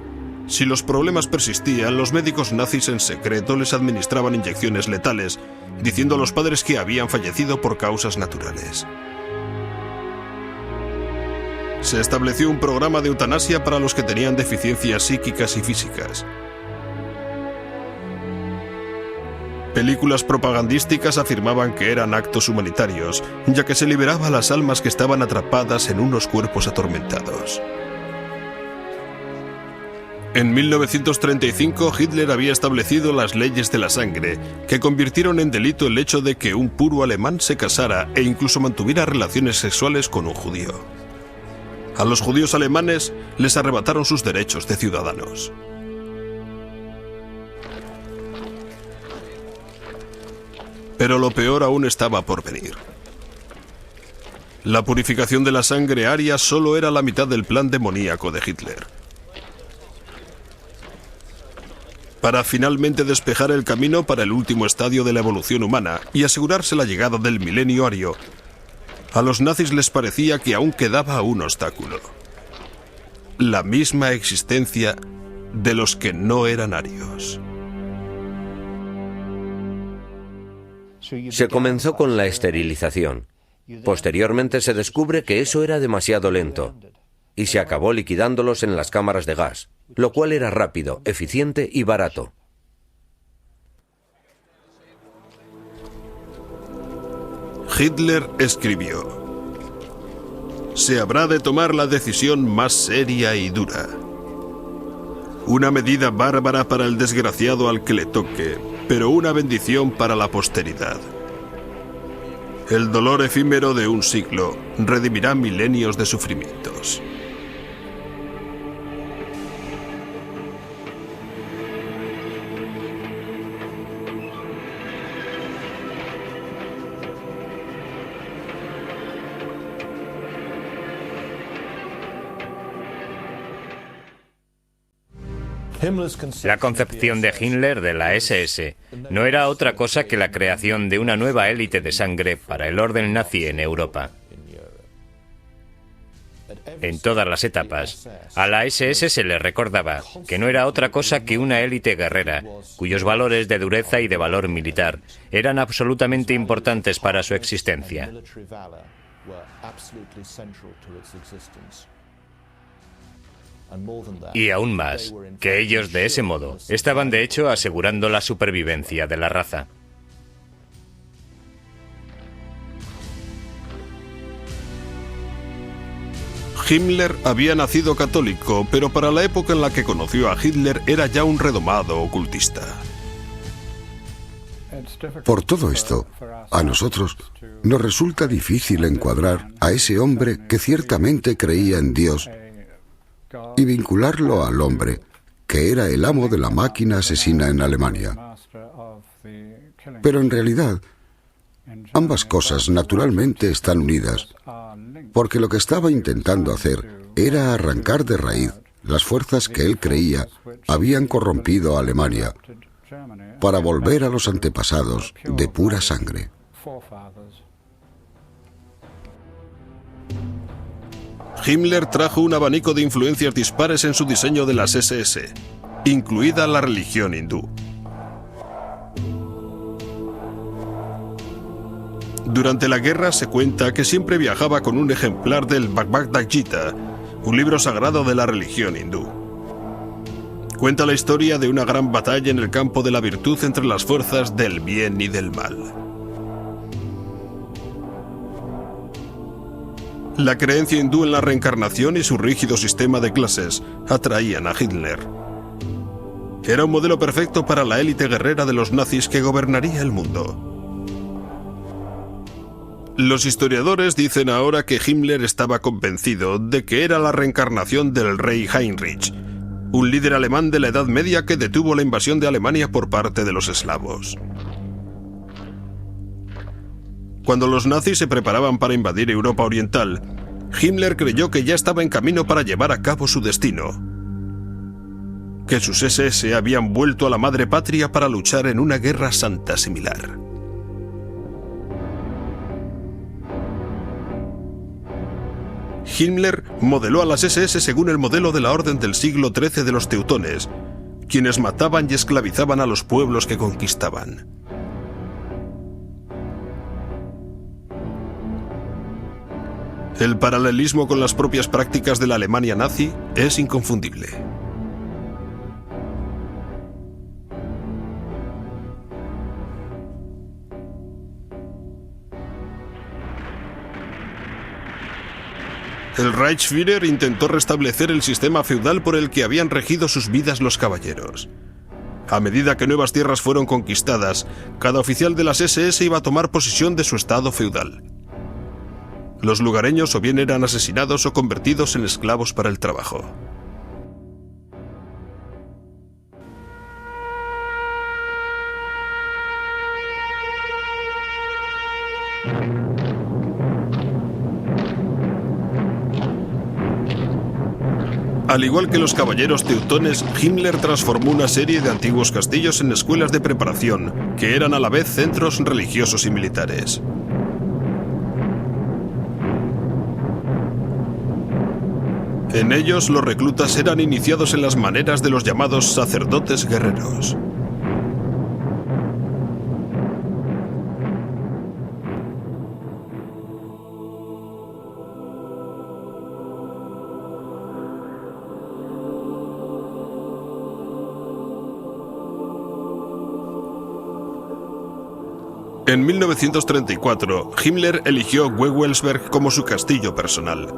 Si los problemas persistían, los médicos nazis en secreto les administraban inyecciones letales, diciendo a los padres que habían fallecido por causas naturales. Se estableció un programa de eutanasia para los que tenían deficiencias psíquicas y físicas. Películas propagandísticas afirmaban que eran actos humanitarios, ya que se liberaba a las almas que estaban atrapadas en unos cuerpos atormentados. En 1935, Hitler había establecido las leyes de la sangre, que convirtieron en delito el hecho de que un puro alemán se casara e incluso mantuviera relaciones sexuales con un judío. A los judíos alemanes les arrebataron sus derechos de ciudadanos. Pero lo peor aún estaba por venir. La purificación de la sangre aria solo era la mitad del plan demoníaco de Hitler. Para finalmente despejar el camino para el último estadio de la evolución humana y asegurarse la llegada del milenio ario, a los nazis les parecía que aún quedaba un obstáculo: la misma existencia de los que no eran arios. Se comenzó con la esterilización. Posteriormente se descubre que eso era demasiado lento y se acabó liquidándolos en las cámaras de gas, lo cual era rápido, eficiente y barato. Hitler escribió: se habrá de tomar la decisión más seria y dura. Una medida bárbara para el desgraciado al que le toque, pero una bendición para la posteridad. El dolor efímero de un siglo redimirá milenios de sufrimientos. La concepción de Himmler de la SS no era otra cosa que la creación de una nueva élite de sangre para el orden nazi en Europa. En todas las etapas, a la SS se le recordaba que no era otra cosa que una élite guerrera, cuyos valores de dureza y de valor militar eran absolutamente importantes para su existencia. Y aún más, que ellos de ese modo estaban de hecho asegurando la supervivencia de la raza. Himmler había nacido católico, pero para la época en la que conoció a Hitler era ya un redomado ocultista. Por todo esto, a nosotros nos resulta difícil encuadrar a ese hombre que ciertamente creía en Dios y vincularlo al hombre que era el amo de la máquina asesina en Alemania. Pero en realidad, ambas cosas naturalmente están unidas, porque lo que estaba intentando hacer era arrancar de raíz las fuerzas que él creía habían corrompido a Alemania para volver a los antepasados de pura sangre. Himmler trajo un abanico de influencias dispares en su diseño de las SS, incluida la religión hindú. Durante la guerra se cuenta que siempre viajaba con un ejemplar del Bhagavad Gita, un libro sagrado de la religión hindú. Cuenta la historia de una gran batalla en el campo de la virtud entre las fuerzas del bien y del mal. La creencia hindú en la reencarnación y su rígido sistema de clases atraían a Hitler. Era un modelo perfecto para la élite guerrera de los nazis que gobernaría el mundo. Los historiadores dicen ahora que Himmler estaba convencido de que era la reencarnación del rey Heinrich, un líder alemán de la Edad Media que detuvo la invasión de Alemania por parte de los eslavos. Cuando los nazis se preparaban para invadir Europa Oriental, Himmler creyó que ya estaba en camino para llevar a cabo su destino, que sus SS habían vuelto a la madre patria para luchar en una guerra santa similar. Himmler modeló a las SS según el modelo de la Orden del siglo XIII de los teutones, quienes mataban y esclavizaban a los pueblos que conquistaban. El paralelismo con las propias prácticas de la Alemania nazi es inconfundible. El Reichsführer intentó restablecer el sistema feudal por el que habían regido sus vidas los caballeros. A medida que nuevas tierras fueron conquistadas, cada oficial de las SS iba a tomar posesión de su estado feudal. Los lugareños o bien eran asesinados o convertidos en esclavos para el trabajo. Al igual que los caballeros teutones, Himmler transformó una serie de antiguos castillos en escuelas de preparación, que eran a la vez centros religiosos y militares. En ellos, los reclutas eran iniciados en las maneras de los llamados sacerdotes guerreros. En 1934, Himmler eligió Wewelsberg como su castillo personal.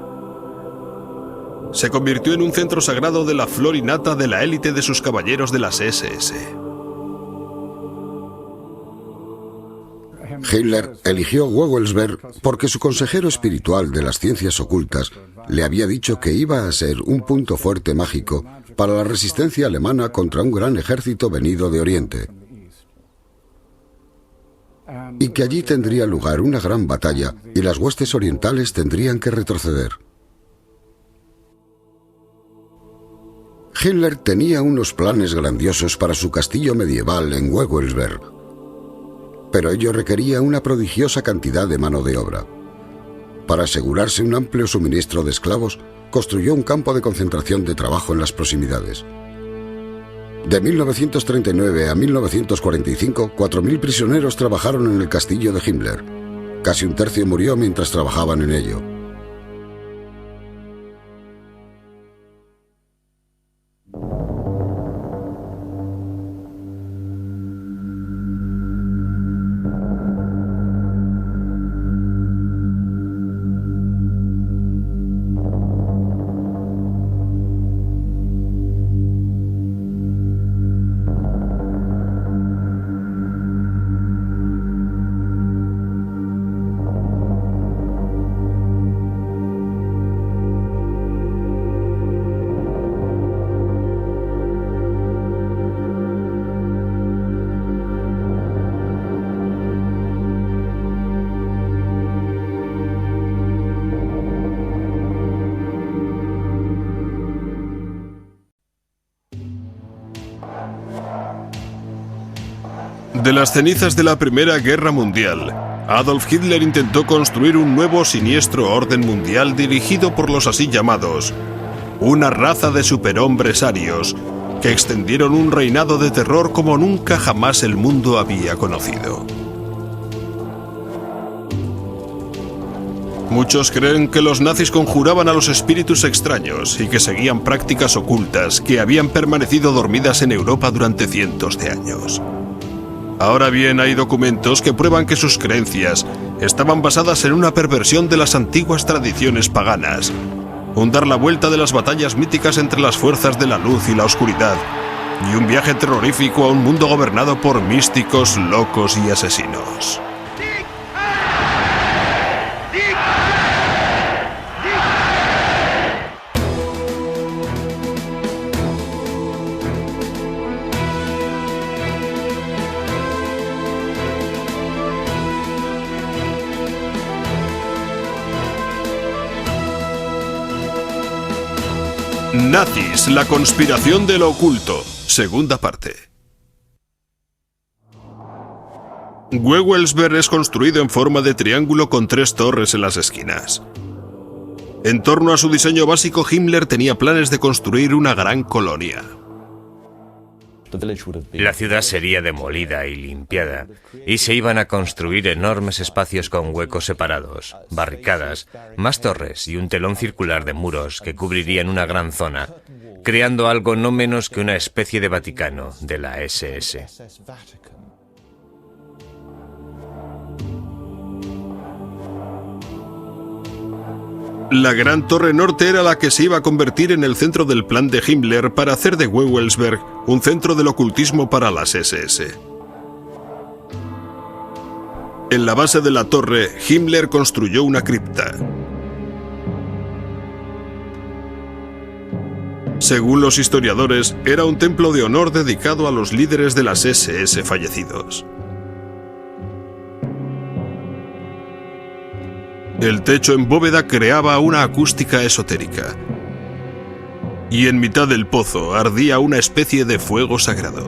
Se convirtió en un centro sagrado de la flor y nata de la élite de sus caballeros de las SS. Hitler eligió Wewelsberg porque su consejero espiritual de las ciencias ocultas le había dicho que iba a ser un punto fuerte mágico para la resistencia alemana contra un gran ejército venido de Oriente, y que allí tendría lugar una gran batalla y las huestes orientales tendrían que retroceder. Hitler tenía unos planes grandiosos para su castillo medieval en Wewelsberg, pero ello requería una prodigiosa cantidad de mano de obra. Para asegurarse un amplio suministro de esclavos, construyó un campo de concentración de trabajo en las proximidades. De 1939 a 1945, 4.000 prisioneros trabajaron en el castillo de Himmler. Casi un tercio murió mientras trabajaban en ello. De las cenizas de la Primera Guerra Mundial, Adolf Hitler intentó construir un nuevo siniestro orden mundial dirigido por los así llamados, una raza de superhombres arios que extendieron un reinado de terror como nunca jamás el mundo había conocido. Muchos creen que los nazis conjuraban a los espíritus extraños y que seguían prácticas ocultas que habían permanecido dormidas en Europa durante cientos de años. Ahora bien, hay documentos que prueban que sus creencias estaban basadas en una perversión de las antiguas tradiciones paganas, un dar la vuelta de las batallas míticas entre las fuerzas de la luz y la oscuridad, y un viaje terrorífico a un mundo gobernado por místicos, locos y asesinos. Nazis, la conspiración de lo oculto, segunda parte. Wewelsberg es construido en forma de triángulo con 3 torres en las esquinas. En torno a su diseño básico, Himmler tenía planes de construir una gran colonia. La ciudad sería demolida y limpiada, y se iban a construir enormes espacios con huecos separados, barricadas, más torres y un telón circular de muros que cubrirían una gran zona, creando algo no menos que una especie de Vaticano de la SS. La Gran Torre Norte era la que se iba a convertir en el centro del plan de Himmler para hacer de Wewelsberg un centro del ocultismo para las SS. En la base de la torre, Himmler construyó una cripta. Según los historiadores, era un templo de honor dedicado a los líderes de las SS fallecidos. El techo en bóveda creaba una acústica esotérica. Y en mitad del pozo ardía una especie de fuego sagrado.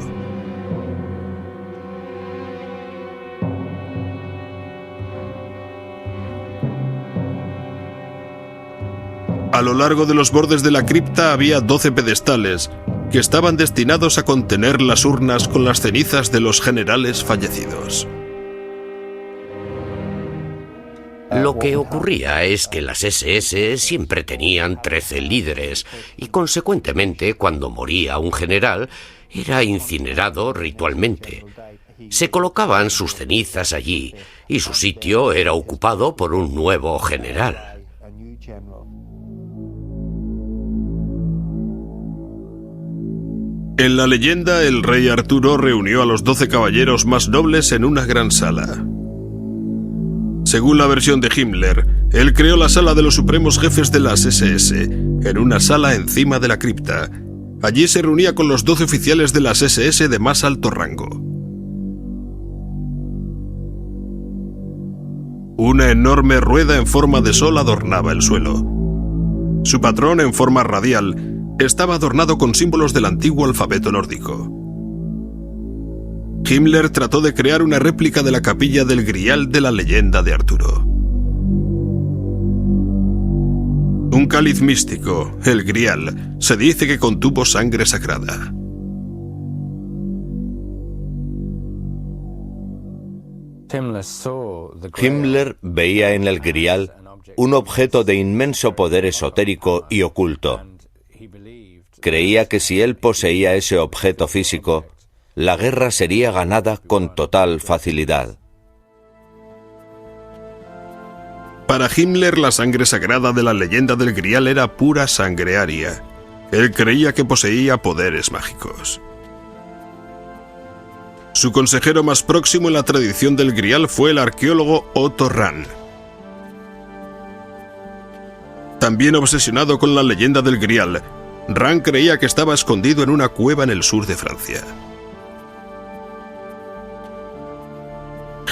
A lo largo de los bordes de la cripta había 12 pedestales que estaban destinados a contener las urnas con las cenizas de los generales fallecidos. Lo que ocurría es que las SS siempre tenían 13 líderes y, consecuentemente, cuando moría un general, era incinerado ritualmente. Se colocaban sus cenizas allí y su sitio era ocupado por un nuevo general. En la leyenda, el rey Arturo reunió a los 12 caballeros más nobles en una gran sala. Según la versión de Himmler, él creó la sala de los supremos jefes de las SS, en una sala encima de la cripta. Allí se reunía con los 12 oficiales de las SS de más alto rango. Una enorme rueda en forma de sol adornaba el suelo. Su patrón, en forma radial, estaba adornado con símbolos del antiguo alfabeto nórdico. Himmler trató de crear una réplica de la capilla del Grial de la leyenda de Arturo. Un cáliz místico, el Grial, se dice que contuvo sangre sagrada. Himmler veía en el Grial un objeto de inmenso poder esotérico y oculto. Creía que si él poseía ese objeto físico, la guerra sería ganada con total facilidad. Para Himmler, la sangre sagrada de la leyenda del Grial era pura sangre aria. Él creía que poseía poderes mágicos. Su consejero más próximo en la tradición del Grial fue el arqueólogo Otto Rahn. También obsesionado con la leyenda del Grial, Rahn creía que estaba escondido en una cueva en el sur de Francia.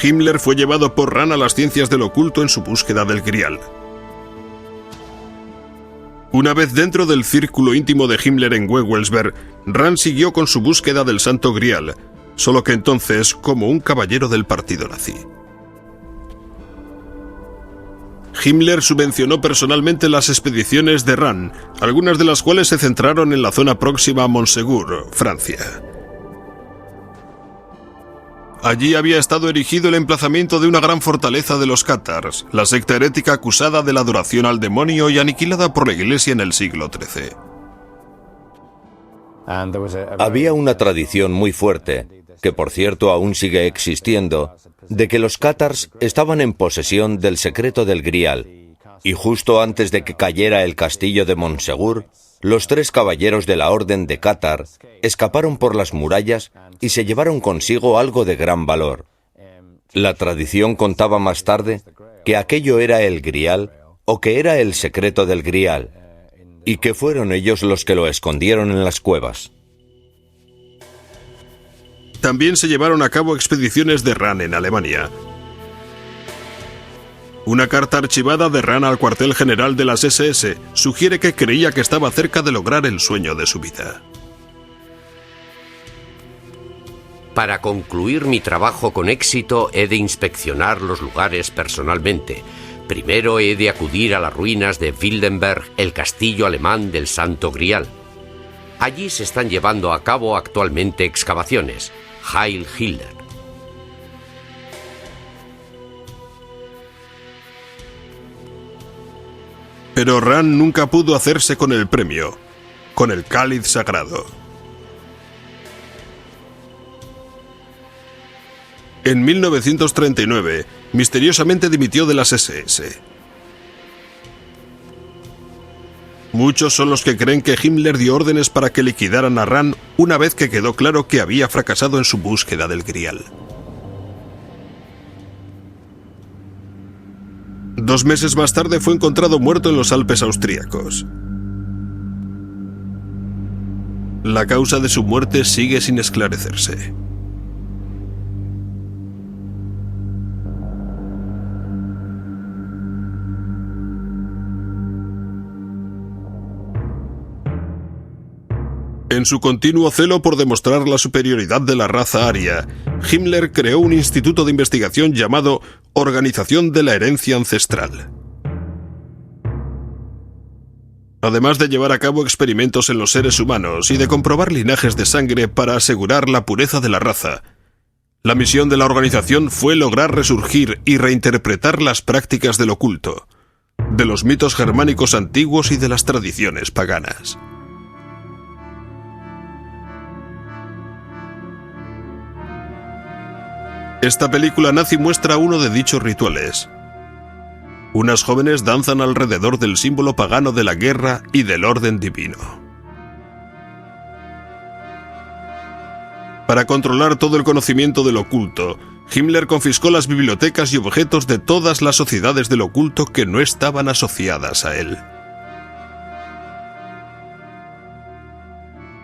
Himmler fue llevado por Rahn a las ciencias del oculto en su búsqueda del Grial. Una vez dentro del círculo íntimo de Himmler en Wewelsberg, Rahn siguió con su búsqueda del Santo Grial, solo que entonces como un caballero del partido nazi. Himmler subvencionó personalmente las expediciones de Rahn, algunas de las cuales se centraron en la zona próxima a Montségur, Francia. Allí había estado erigido el emplazamiento de una gran fortaleza de los cátars, la secta herética acusada de la adoración al demonio y aniquilada por la Iglesia en el siglo XIII. Había una tradición muy fuerte, que por cierto aún sigue existiendo, de que los cátars estaban en posesión del secreto del Grial, y justo antes de que cayera el castillo de Montségur, los 3 caballeros de la Orden de Cátar escaparon por las murallas y se llevaron consigo algo de gran valor. La tradición contaba más tarde que aquello era el Grial o que era el secreto del Grial, y que fueron ellos los que lo escondieron en las cuevas. También se llevaron a cabo expediciones de Rahn en Alemania. Una carta archivada de Rahn al cuartel general de las SS sugiere que creía que estaba cerca de lograr el sueño de su vida. Para concluir mi trabajo con éxito, he de inspeccionar los lugares personalmente. Primero he de acudir a las ruinas de Wildenberg, el castillo alemán del Santo Grial. Allí se están llevando a cabo actualmente excavaciones. Heil Hitler. Pero Rahn nunca pudo hacerse con el premio, con el cáliz sagrado. En 1939, misteriosamente dimitió de las SS. Muchos son los que creen que Himmler dio órdenes para que liquidaran a Rahn una vez que quedó claro que había fracasado en su búsqueda del Grial. 2 meses más tarde fue encontrado muerto en los Alpes austríacos. La causa de su muerte sigue sin esclarecerse. En su continuo celo por demostrar la superioridad de la raza aria, Himmler creó un instituto de investigación llamado Organización de la Herencia Ancestral. Además de llevar a cabo experimentos en los seres humanos y de comprobar linajes de sangre para asegurar la pureza de la raza, la misión de la organización fue lograr resurgir y reinterpretar las prácticas del oculto, de los mitos germánicos antiguos y de las tradiciones paganas. Esta película nazi muestra uno de dichos rituales. Unas jóvenes danzan alrededor del símbolo pagano de la guerra y del orden divino. Para controlar todo el conocimiento del oculto, Himmler confiscó las bibliotecas y objetos de todas las sociedades del oculto que no estaban asociadas a él.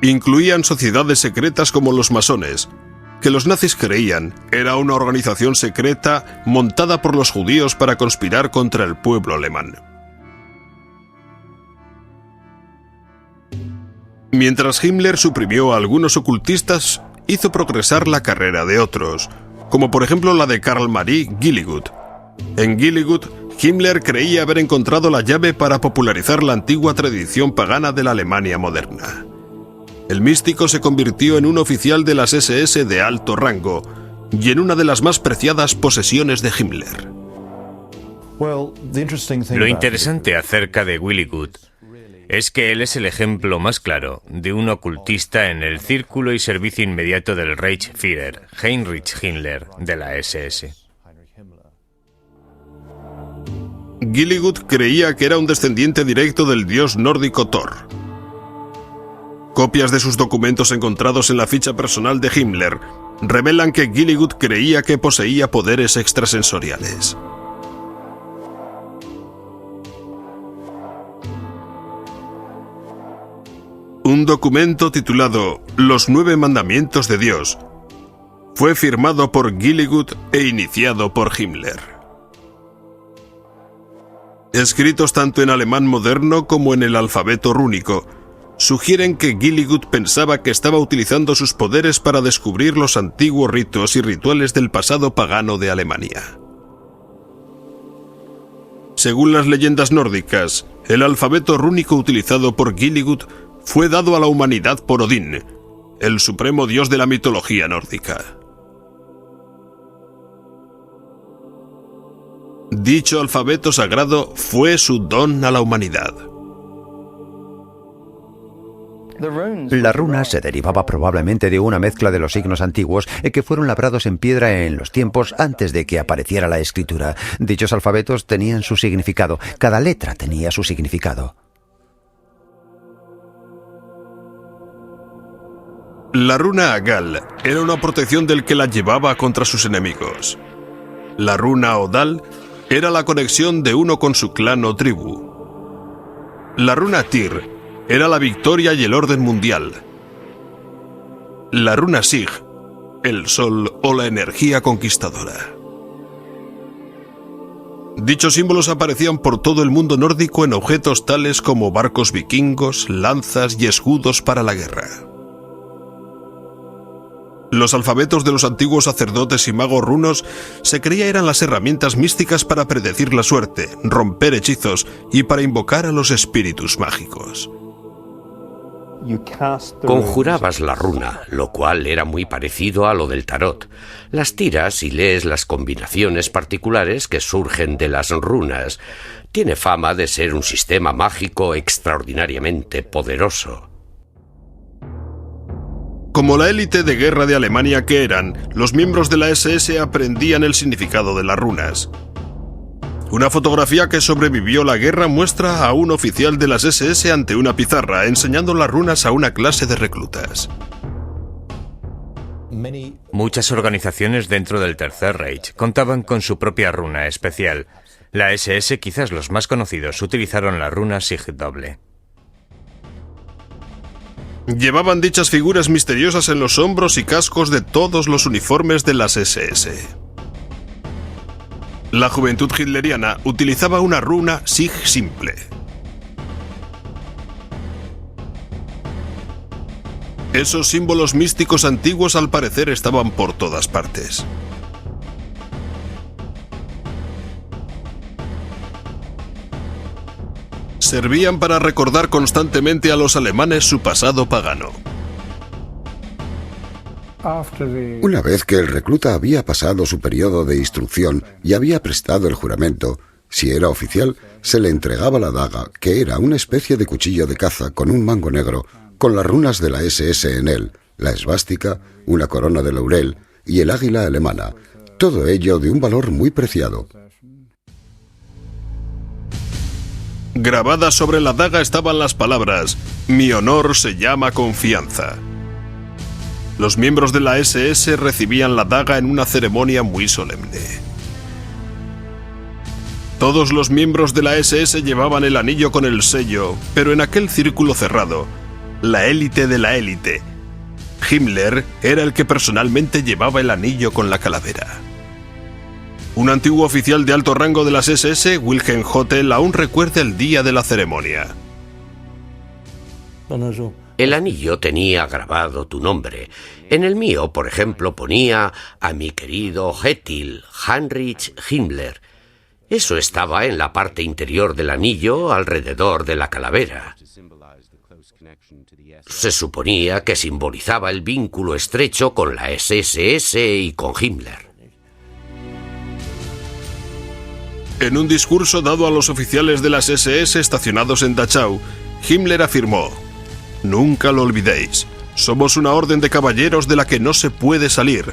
Incluían sociedades secretas como los masones, que los nazis creían era una organización secreta montada por los judíos para conspirar contra el pueblo alemán. Mientras Himmler suprimió a algunos ocultistas, hizo progresar la carrera de otros, como por ejemplo la de Karl Marie Gilligut. En Gilligut, Himmler creía haber encontrado la llave para popularizar la antigua tradición pagana de la Alemania moderna. El místico se convirtió en un oficial de las SS de alto rango y en una de las más preciadas posesiones de Himmler. Lo interesante acerca de Willy Good es que él es el ejemplo más claro de un ocultista en el círculo y servicio inmediato del Reichsführer, Heinrich Himmler, de la SS. Gilligut creía que era un descendiente directo del dios nórdico Thor. Copias de sus documentos encontrados en la ficha personal de Himmler revelan que Gilligut creía que poseía poderes extrasensoriales. Un documento titulado Los 9 Mandamientos de Dios fue firmado por Gilligut e iniciado por Himmler. Escritos tanto en alemán moderno como en el alfabeto rúnico, sugieren que Gilligut pensaba que estaba utilizando sus poderes para descubrir los antiguos ritos y rituales del pasado pagano de Alemania. Según las leyendas nórdicas, el alfabeto rúnico utilizado por Gilligut fue dado a la humanidad por Odín, el supremo dios de la mitología nórdica. Dicho alfabeto sagrado fue su don a la humanidad. La runa se derivaba probablemente de una mezcla de los signos antiguos que fueron labrados en piedra en los tiempos antes de que apareciera la escritura. Dichos alfabetos tenían su significado, cada letra tenía su significado. La runa Agal era una protección del que la llevaba contra sus enemigos. La runa Odal era la conexión de uno con su clan o tribu. La runa Tyr era la victoria y el orden mundial. La runa Sig, el sol o la energía conquistadora. Dichos símbolos aparecían por todo el mundo nórdico en objetos tales como barcos vikingos, lanzas y escudos para la guerra. Los alfabetos de los antiguos sacerdotes y magos runos se creía eran las herramientas místicas para predecir la suerte, romper hechizos y para invocar a los espíritus mágicos. Conjurabas la runa, lo cual era muy parecido a lo del tarot. Las tiras y lees las combinaciones particulares que surgen de las runas. Tiene fama de ser un sistema mágico extraordinariamente poderoso. Como la élite de guerra de Alemania que eran, los miembros de la SS aprendían el significado de las runas. Una fotografía que sobrevivió la guerra muestra a un oficial de las SS ante una pizarra enseñando las runas a una clase de reclutas. Muchas organizaciones dentro del Tercer Reich contaban con su propia runa especial. La SS, quizás los más conocidos, utilizaron la runa Sig doble. Llevaban dichas figuras misteriosas en los hombros y cascos de todos los uniformes de las SS. La juventud hitleriana utilizaba una runa Sig simple. Esos símbolos místicos antiguos al parecer estaban por todas partes. Servían para recordar constantemente a los alemanes su pasado pagano. Una vez que el recluta había pasado su periodo de instrucción y había prestado el juramento, si era oficial, se le entregaba la daga, que era una especie de cuchillo de caza con un mango negro, con las runas de la SS en él, la esvástica, una corona de laurel y el águila alemana, todo ello de un valor muy preciado. Grabadas sobre la daga estaban las palabras: "Mi honor se llama confianza". Los miembros de la SS recibían la daga en una ceremonia muy solemne. Todos los miembros de la SS llevaban el anillo con el sello, pero en aquel círculo cerrado, la élite de la élite, Himmler era el que personalmente llevaba el anillo con la calavera. Un antiguo oficial de alto rango de las SS, Wilhelm Hotel, aún recuerda el día de la ceremonia. El anillo tenía grabado tu nombre. En el mío, por ejemplo, ponía a mi querido Hethil, Heinrich Himmler. Eso estaba en la parte interior del anillo, alrededor de la calavera. Se suponía que simbolizaba el vínculo estrecho con la SSS y con Himmler. En un discurso dado a los oficiales de las SS estacionados en Dachau, Himmler afirmó: «Nunca lo olvidéis, somos una orden de caballeros de la que no se puede salir,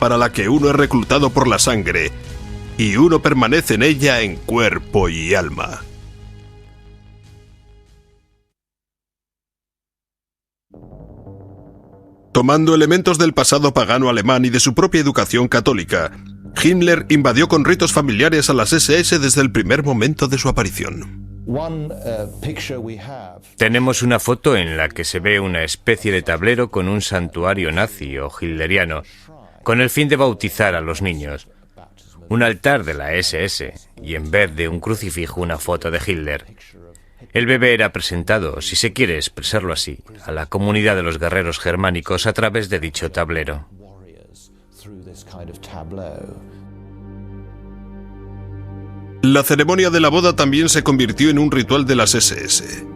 para la que uno es reclutado por la sangre, y uno permanece en ella en cuerpo y alma». Tomando elementos del pasado pagano alemán y de su propia educación católica, Himmler invadió con ritos familiares a las SS desde el primer momento de su aparición. Tenemos una foto en la que se ve una especie de tablero con un santuario nazi o hitleriano, con el fin de bautizar a los niños. Un altar de la SS y en vez de un crucifijo una foto de Hitler. El bebé era presentado, si se quiere expresarlo así, a la comunidad de los guerreros germánicos a través de dicho tablero. La ceremonia de la boda también se convirtió en un ritual de las SS.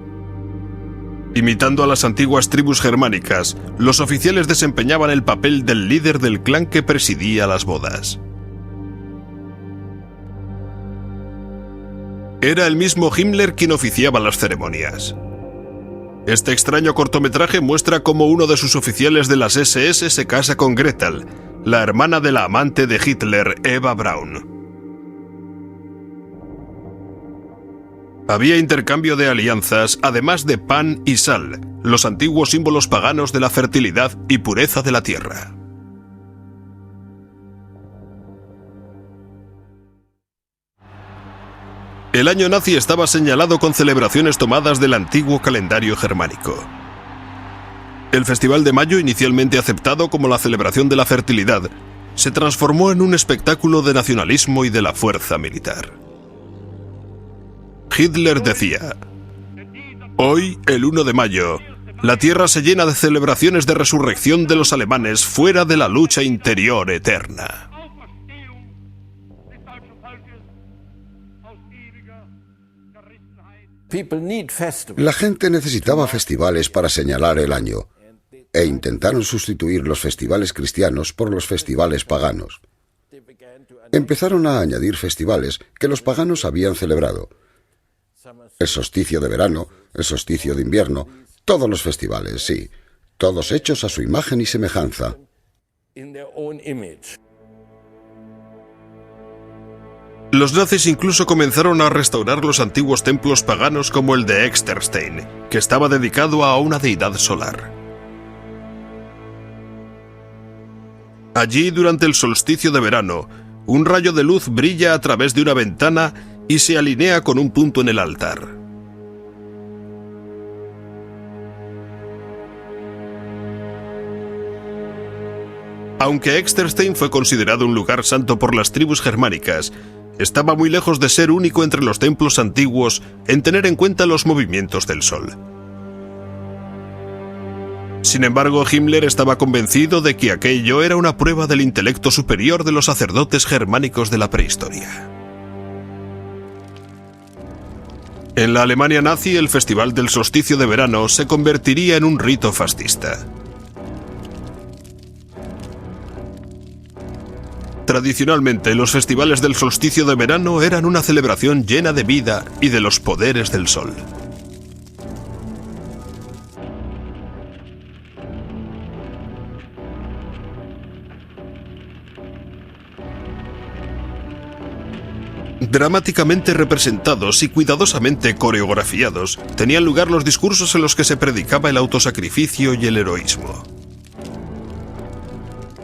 Imitando a las antiguas tribus germánicas, los oficiales desempeñaban el papel del líder del clan que presidía las bodas. Era el mismo Himmler quien oficiaba las ceremonias. Este extraño cortometraje muestra cómo uno de sus oficiales de las SS se casa con Gretel, la hermana de la amante de Hitler, Eva Braun. Había intercambio de alianzas, además de pan y sal, los antiguos símbolos paganos de la fertilidad y pureza de la tierra. El año nazi estaba señalado con celebraciones tomadas del antiguo calendario germánico. El Festival de Mayo, inicialmente aceptado como la celebración de la fertilidad, se transformó en un espectáculo de nacionalismo y de la fuerza militar. Hitler decía: «Hoy, el 1 de mayo, la tierra se llena de celebraciones de resurrección de los alemanes fuera de la lucha interior eterna». La gente necesitaba festivales para señalar el año, e intentaron sustituir los festivales cristianos por los festivales paganos. Empezaron a añadir festivales que los paganos habían celebrado. El solsticio de verano, el solsticio de invierno, todos los festivales, sí, todos hechos a su imagen y semejanza. Los nazis incluso comenzaron a restaurar los antiguos templos paganos como el de Exterstein, que estaba dedicado a una deidad solar. Allí, durante el solsticio de verano, un rayo de luz brilla a través de una ventana y se alinea con un punto en el altar. Aunque Exterstein fue considerado un lugar santo por las tribus germánicas, estaba muy lejos de ser único entre los templos antiguos en tener en cuenta los movimientos del sol. Sin embargo, Himmler estaba convencido de que aquello era una prueba del intelecto superior de los sacerdotes germánicos de la prehistoria. En la Alemania nazi, el Festival del Solsticio de Verano se convertiría en un rito fascista. Tradicionalmente, los festivales del solsticio de verano eran una celebración llena de vida y de los poderes del sol. Dramáticamente representados y cuidadosamente coreografiados, tenían lugar los discursos en los que se predicaba el autosacrificio y el heroísmo.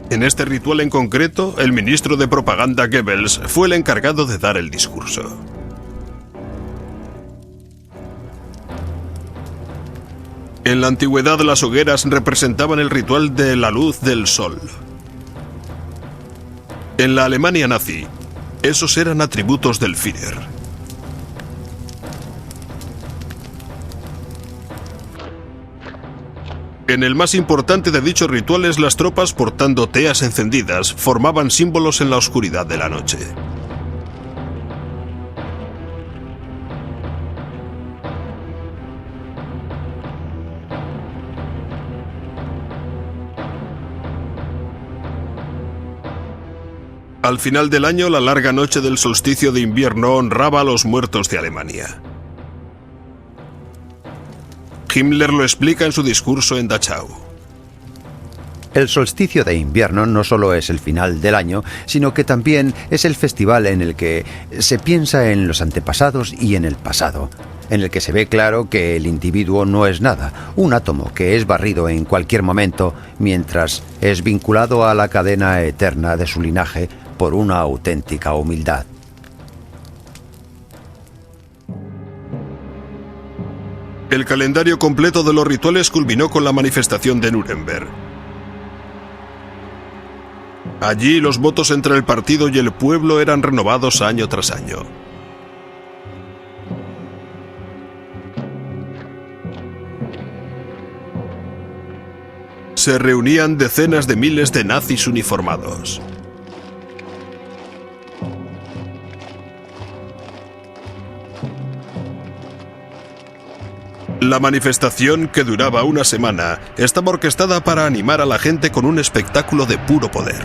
En este ritual en concreto, el ministro de propaganda Goebbels fue el encargado de dar el discurso. En la antigüedad, las hogueras representaban el ritual de la luz del sol. En la Alemania nazi, esos eran atributos del Führer. En el más importante de dichos rituales, las tropas portando teas encendidas formaban símbolos en la oscuridad de la noche. Al final del año, la larga noche del solsticio de invierno honraba a los muertos de Alemania. Himmler lo explica en su discurso en Dachau. El solsticio de invierno no solo es el final del año, sino que también es el festival en el que se piensa en los antepasados y en el pasado, en el que se ve claro que el individuo no es nada, un átomo que es barrido en cualquier momento, mientras es vinculado a la cadena eterna de su linaje por una auténtica humildad. El calendario completo de los rituales culminó con la manifestación de Nuremberg. Allí los votos entre el partido y el pueblo eran renovados año tras año. Se reunían decenas de miles de nazis uniformados. La manifestación, que duraba una semana, estaba orquestada para animar a la gente con un espectáculo de puro poder.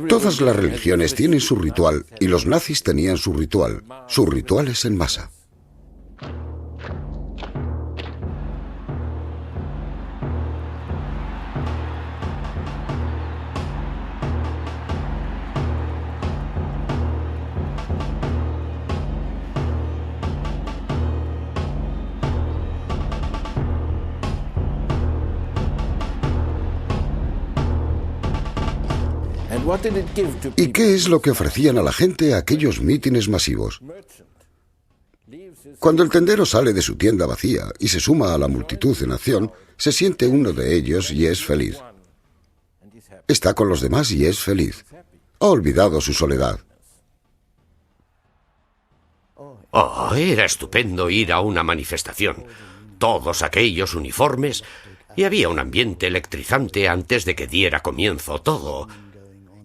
Todas las religiones tienen su ritual y los nazis tenían su ritual. Sus rituales en masa. ¿Y qué es lo que ofrecían a la gente a aquellos mítines masivos? Cuando el tendero sale de su tienda vacía y se suma a la multitud en acción, se siente uno de ellos y es feliz. Está con los demás y es feliz. Ha olvidado su soledad. Oh, era estupendo ir a una manifestación. Todos aquellos uniformes, y había un ambiente electrizante antes de que diera comienzo todo.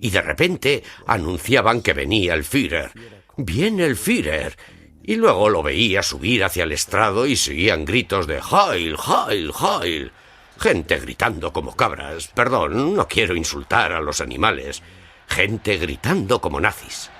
Y de repente anunciaban que venía el Führer. ¡Viene el Führer! Y luego lo veía subir hacia el estrado y seguían gritos de ¡Heil, Heil, Heil! Gente gritando como cabras. Perdón, no quiero insultar a los animales. Gente gritando como nazis.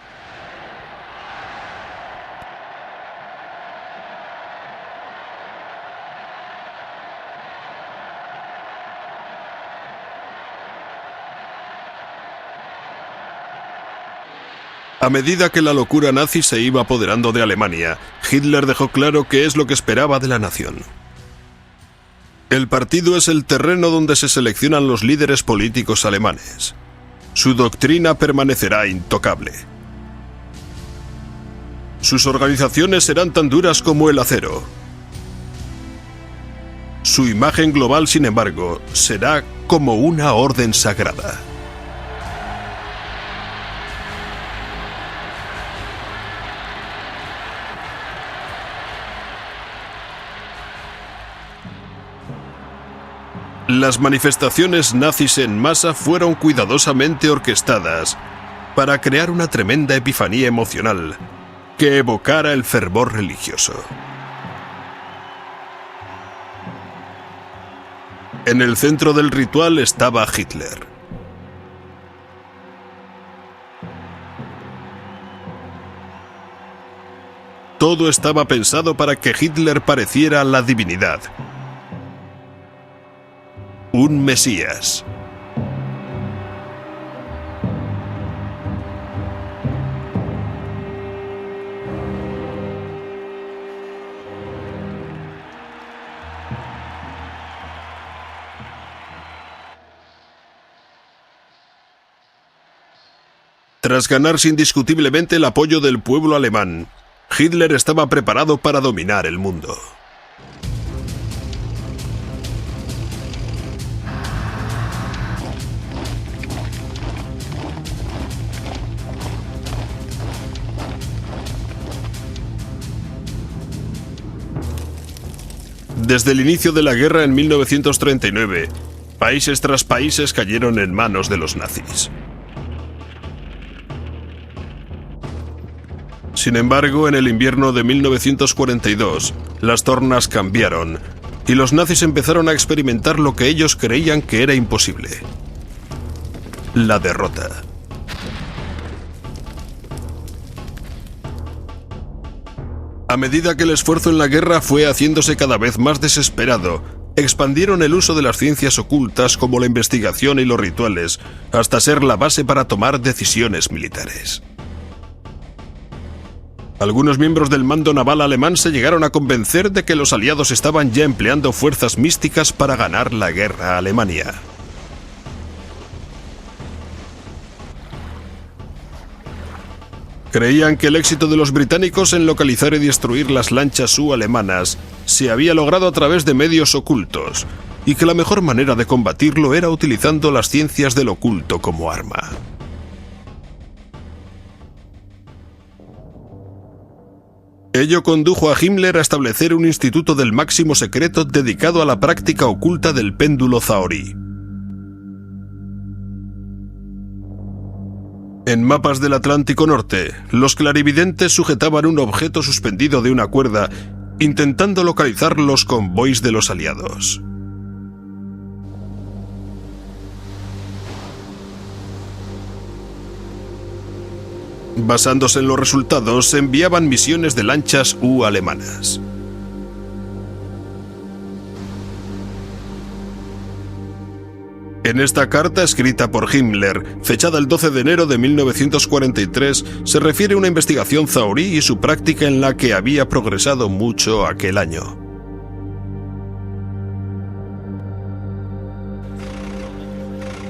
A medida que la locura nazi se iba apoderando de Alemania, Hitler dejó claro qué es lo que esperaba de la nación. El partido es el terreno donde se seleccionan los líderes políticos alemanes. Su doctrina permanecerá intocable. Sus organizaciones serán tan duras como el acero. Su imagen global, sin embargo, será como una orden sagrada. Las manifestaciones nazis en masa fueron cuidadosamente orquestadas para crear una tremenda epifanía emocional que evocara el fervor religioso. En el centro del ritual estaba Hitler. Todo estaba pensado para que Hitler pareciera la divinidad. Un mesías. Tras ganarse indiscutiblemente el apoyo del pueblo alemán, Hitler estaba preparado para dominar el mundo. Desde el inicio de la guerra en 1939, países tras países cayeron en manos de los nazis. Sin embargo, en el invierno de 1942, las tornas cambiaron y los nazis empezaron a experimentar lo que ellos creían que era imposible: la derrota. A medida que el esfuerzo en la guerra fue haciéndose cada vez más desesperado, expandieron el uso de las ciencias ocultas como la investigación y los rituales, hasta ser la base para tomar decisiones militares. Algunos miembros del mando naval alemán se llegaron a convencer de que los aliados estaban ya empleando fuerzas místicas para ganar la guerra a Alemania. Creían que el éxito de los británicos en localizar y destruir las lanchas alemanas se había logrado a través de medios ocultos, y que la mejor manera de combatirlo era utilizando las ciencias del oculto como arma. Ello condujo a Himmler a establecer un instituto del máximo secreto dedicado a la práctica oculta del péndulo zahorí. En mapas del Atlántico Norte, los clarividentes sujetaban un objeto suspendido de una cuerda, intentando localizar los convoys de los aliados. Basándose en los resultados, se enviaban misiones de lanchas alemanas. En esta carta, escrita por Himmler, fechada el 12 de enero de 1943, se refiere a una investigación zahorí y su práctica en la que había progresado mucho aquel año.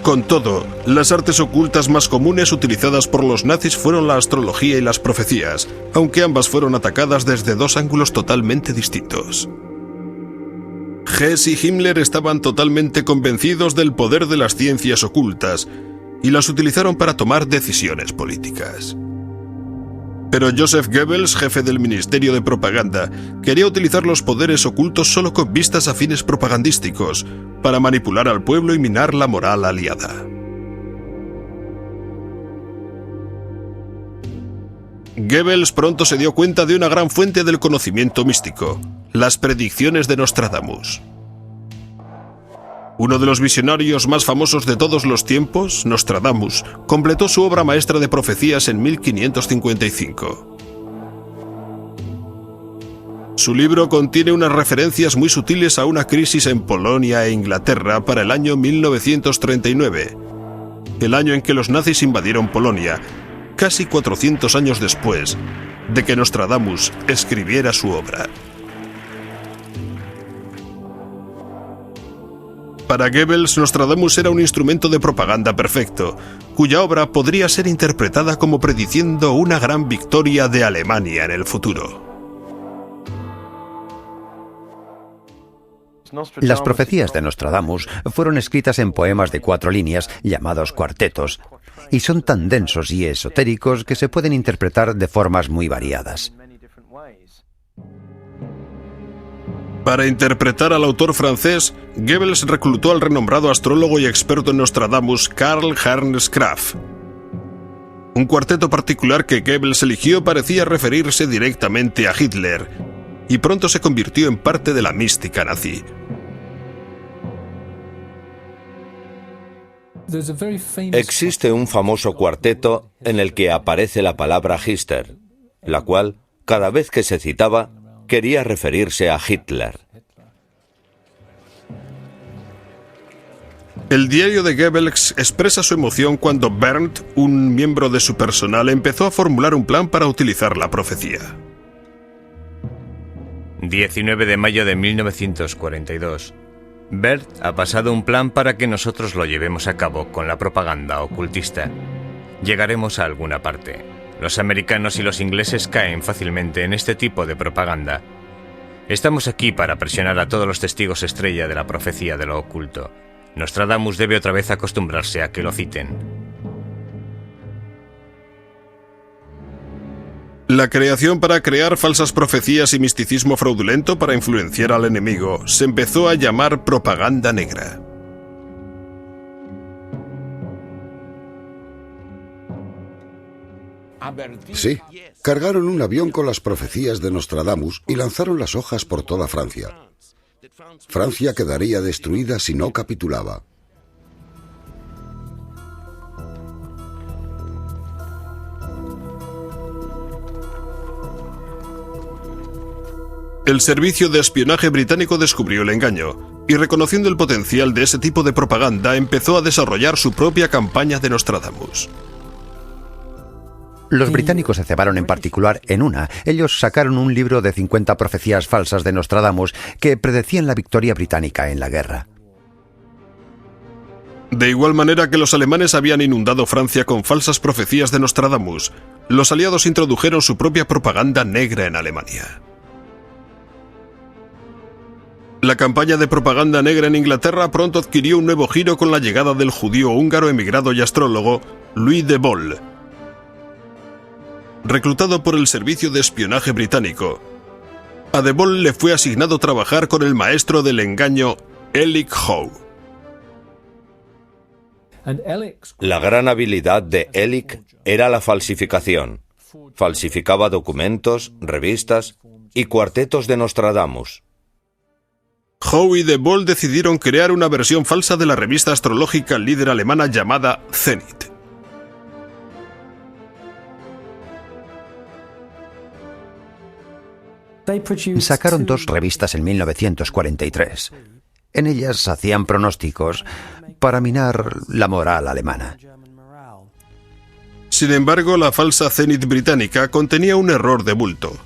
Con todo, las artes ocultas más comunes utilizadas por los nazis fueron la astrología y las profecías, aunque ambas fueron atacadas desde dos ángulos totalmente distintos. Hess y Himmler estaban totalmente convencidos del poder de las ciencias ocultas y las utilizaron para tomar decisiones políticas. Pero Joseph Goebbels, jefe del Ministerio de Propaganda, quería utilizar los poderes ocultos solo con vistas a fines propagandísticos, para manipular al pueblo y minar la moral aliada. Goebbels pronto se dio cuenta de una gran fuente del conocimiento místico: las predicciones de Nostradamus. Uno de los visionarios más famosos de todos los tiempos, Nostradamus, completó su obra maestra de profecías en 1555. Su libro contiene unas referencias muy sutiles a una crisis en Polonia e Inglaterra para el año 1939, el año en que los nazis invadieron Polonia, casi 400 años después de que Nostradamus escribiera su obra. Para Goebbels, Nostradamus era un instrumento de propaganda perfecto, cuya obra podría ser interpretada como prediciendo una gran victoria de Alemania en el futuro. Las profecías de Nostradamus fueron escritas en poemas de 4 líneas, llamados cuartetos, y son tan densos y esotéricos que se pueden interpretar de formas muy variadas. Para interpretar al autor francés, Goebbels reclutó al renombrado astrólogo y experto en Nostradamus Karl Ernst Graf. Un cuarteto particular que Goebbels eligió parecía referirse directamente a Hitler, y pronto se convirtió en parte de la mística nazi. Existe un famoso cuarteto en el que aparece la palabra Hitler, la cual, cada vez que se citaba, quería referirse a Hitler. El diario de Goebbels expresa su emoción cuando Berndt, un miembro de su personal, empezó a formular un plan para utilizar la profecía. 19 de mayo de 1942. Bert ha pasado un plan para que nosotros lo llevemos a cabo con la propaganda ocultista. Llegaremos a alguna parte. Los americanos y los ingleses caen fácilmente en este tipo de propaganda. Estamos aquí para presionar a todos los testigos estrella de la profecía de lo oculto. Nostradamus debe otra vez acostumbrarse a que lo citen. La creación para crear falsas profecías y misticismo fraudulento para influenciar al enemigo se empezó a llamar propaganda negra. Sí, cargaron un avión con las profecías de Nostradamus y lanzaron las hojas por toda Francia. Francia quedaría destruida si no capitulaba. El servicio de espionaje británico descubrió el engaño y, reconociendo el potencial de ese tipo de propaganda, empezó a desarrollar su propia campaña de Nostradamus. Los británicos se cebaron en particular en una. Ellos sacaron un libro de 50 profecías falsas de Nostradamus que predecían la victoria británica en la guerra. De igual manera que los alemanes habían inundado Francia con falsas profecías de Nostradamus, los aliados introdujeron su propia propaganda negra en Alemania. La campaña de propaganda negra en Inglaterra pronto adquirió un nuevo giro con la llegada del judío húngaro emigrado y astrólogo Louis de Boll. Reclutado por el servicio de espionaje británico, a de Boll le fue asignado trabajar con el maestro del engaño Elik Howe. La gran habilidad de Elik era la falsificación. Falsificaba documentos, revistas y cuartetos de Nostradamus. Howe y de Boll decidieron crear una versión falsa de la revista astrológica líder alemana llamada Zenit. Sacaron 2 revistas en 1943. En ellas hacían pronósticos para minar la moral alemana. Sin embargo, la falsa Zenit británica contenía un error de bulto.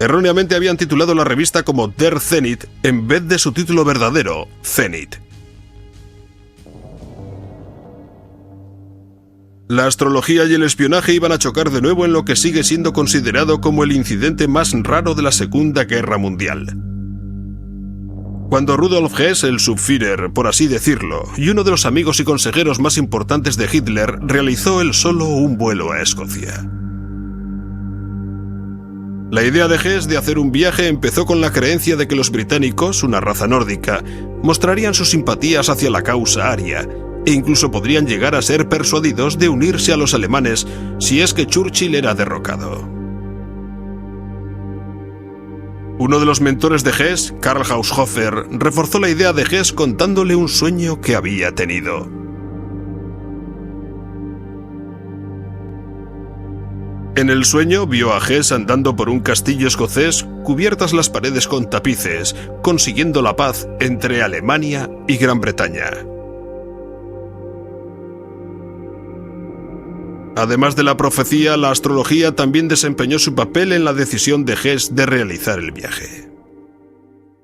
Erróneamente habían titulado la revista como Der Zenit en vez de su título verdadero, Zenit. La astrología y el espionaje iban a chocar de nuevo en lo que sigue siendo considerado como el incidente más raro de la Segunda Guerra Mundial. Cuando Rudolf Hess, el Subführer, por así decirlo, y uno de los amigos y consejeros más importantes de Hitler, realizó él solo un vuelo a Escocia. La idea de Hess de hacer un viaje empezó con la creencia de que los británicos, una raza nórdica, mostrarían sus simpatías hacia la causa aria, e incluso podrían llegar a ser persuadidos de unirse a los alemanes si es que Churchill era derrocado. Uno de los mentores de Hess, Karl Haushofer, reforzó la idea de Hess contándole un sueño que había tenido. En el sueño vio a Hess andando por un castillo escocés cubiertas las paredes con tapices, consiguiendo la paz entre Alemania y Gran Bretaña. Además de la profecía, la astrología también desempeñó su papel en la decisión de Hess de realizar el viaje.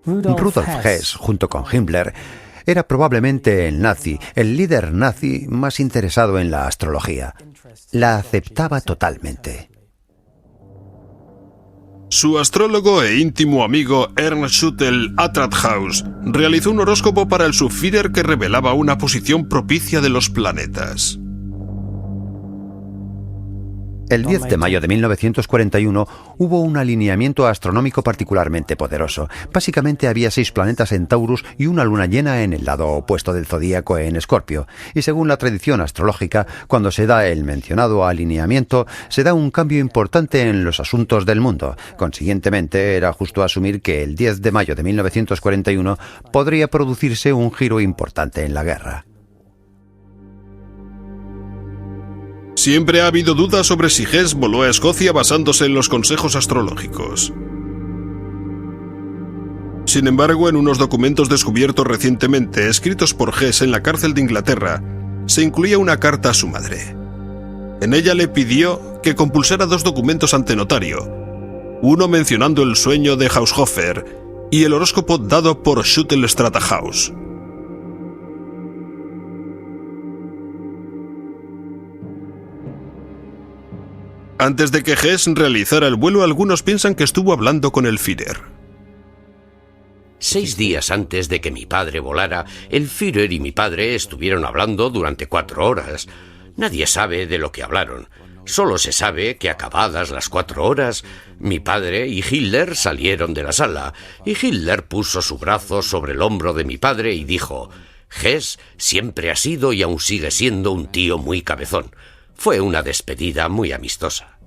Rudolf Hess, junto con Himmler, era probablemente el líder nazi más interesado en la astrología. La aceptaba totalmente. Su astrólogo e íntimo amigo Ernst Schüttel Atrathaus realizó un horóscopo para el Subführer que revelaba una posición propicia de los planetas. El 10 de mayo de 1941 hubo un alineamiento astronómico particularmente poderoso. Básicamente había 6 planetas en Taurus y una luna llena en el lado opuesto del zodíaco en Escorpio. Y según la tradición astrológica, cuando se da el mencionado alineamiento, se da un cambio importante en los asuntos del mundo. Consiguientemente, era justo asumir que el 10 de mayo de 1941 podría producirse un giro importante en la guerra. Siempre ha habido dudas sobre si Hess voló a Escocia basándose en los consejos astrológicos. Sin embargo, en unos documentos descubiertos recientemente, escritos por Hess en la cárcel de Inglaterra, se incluía una carta a su madre. En ella le pidió que compulsara 2 documentos ante notario, uno mencionando el sueño de Haushofer y el horóscopo dado por Schüttel Stratahaus. Antes de que Hess realizara el vuelo, algunos piensan que estuvo hablando con el Führer. 6 días antes de que mi padre volara, el Führer y mi padre estuvieron hablando durante 4 horas. Nadie sabe de lo que hablaron. Solo se sabe que acabadas las 4 horas, mi padre y Hitler salieron de la sala, y Hitler puso su brazo sobre el hombro de mi padre y dijo: «Hess siempre ha sido y aún sigue siendo un tío muy cabezón». Fue una despedida muy amistosa.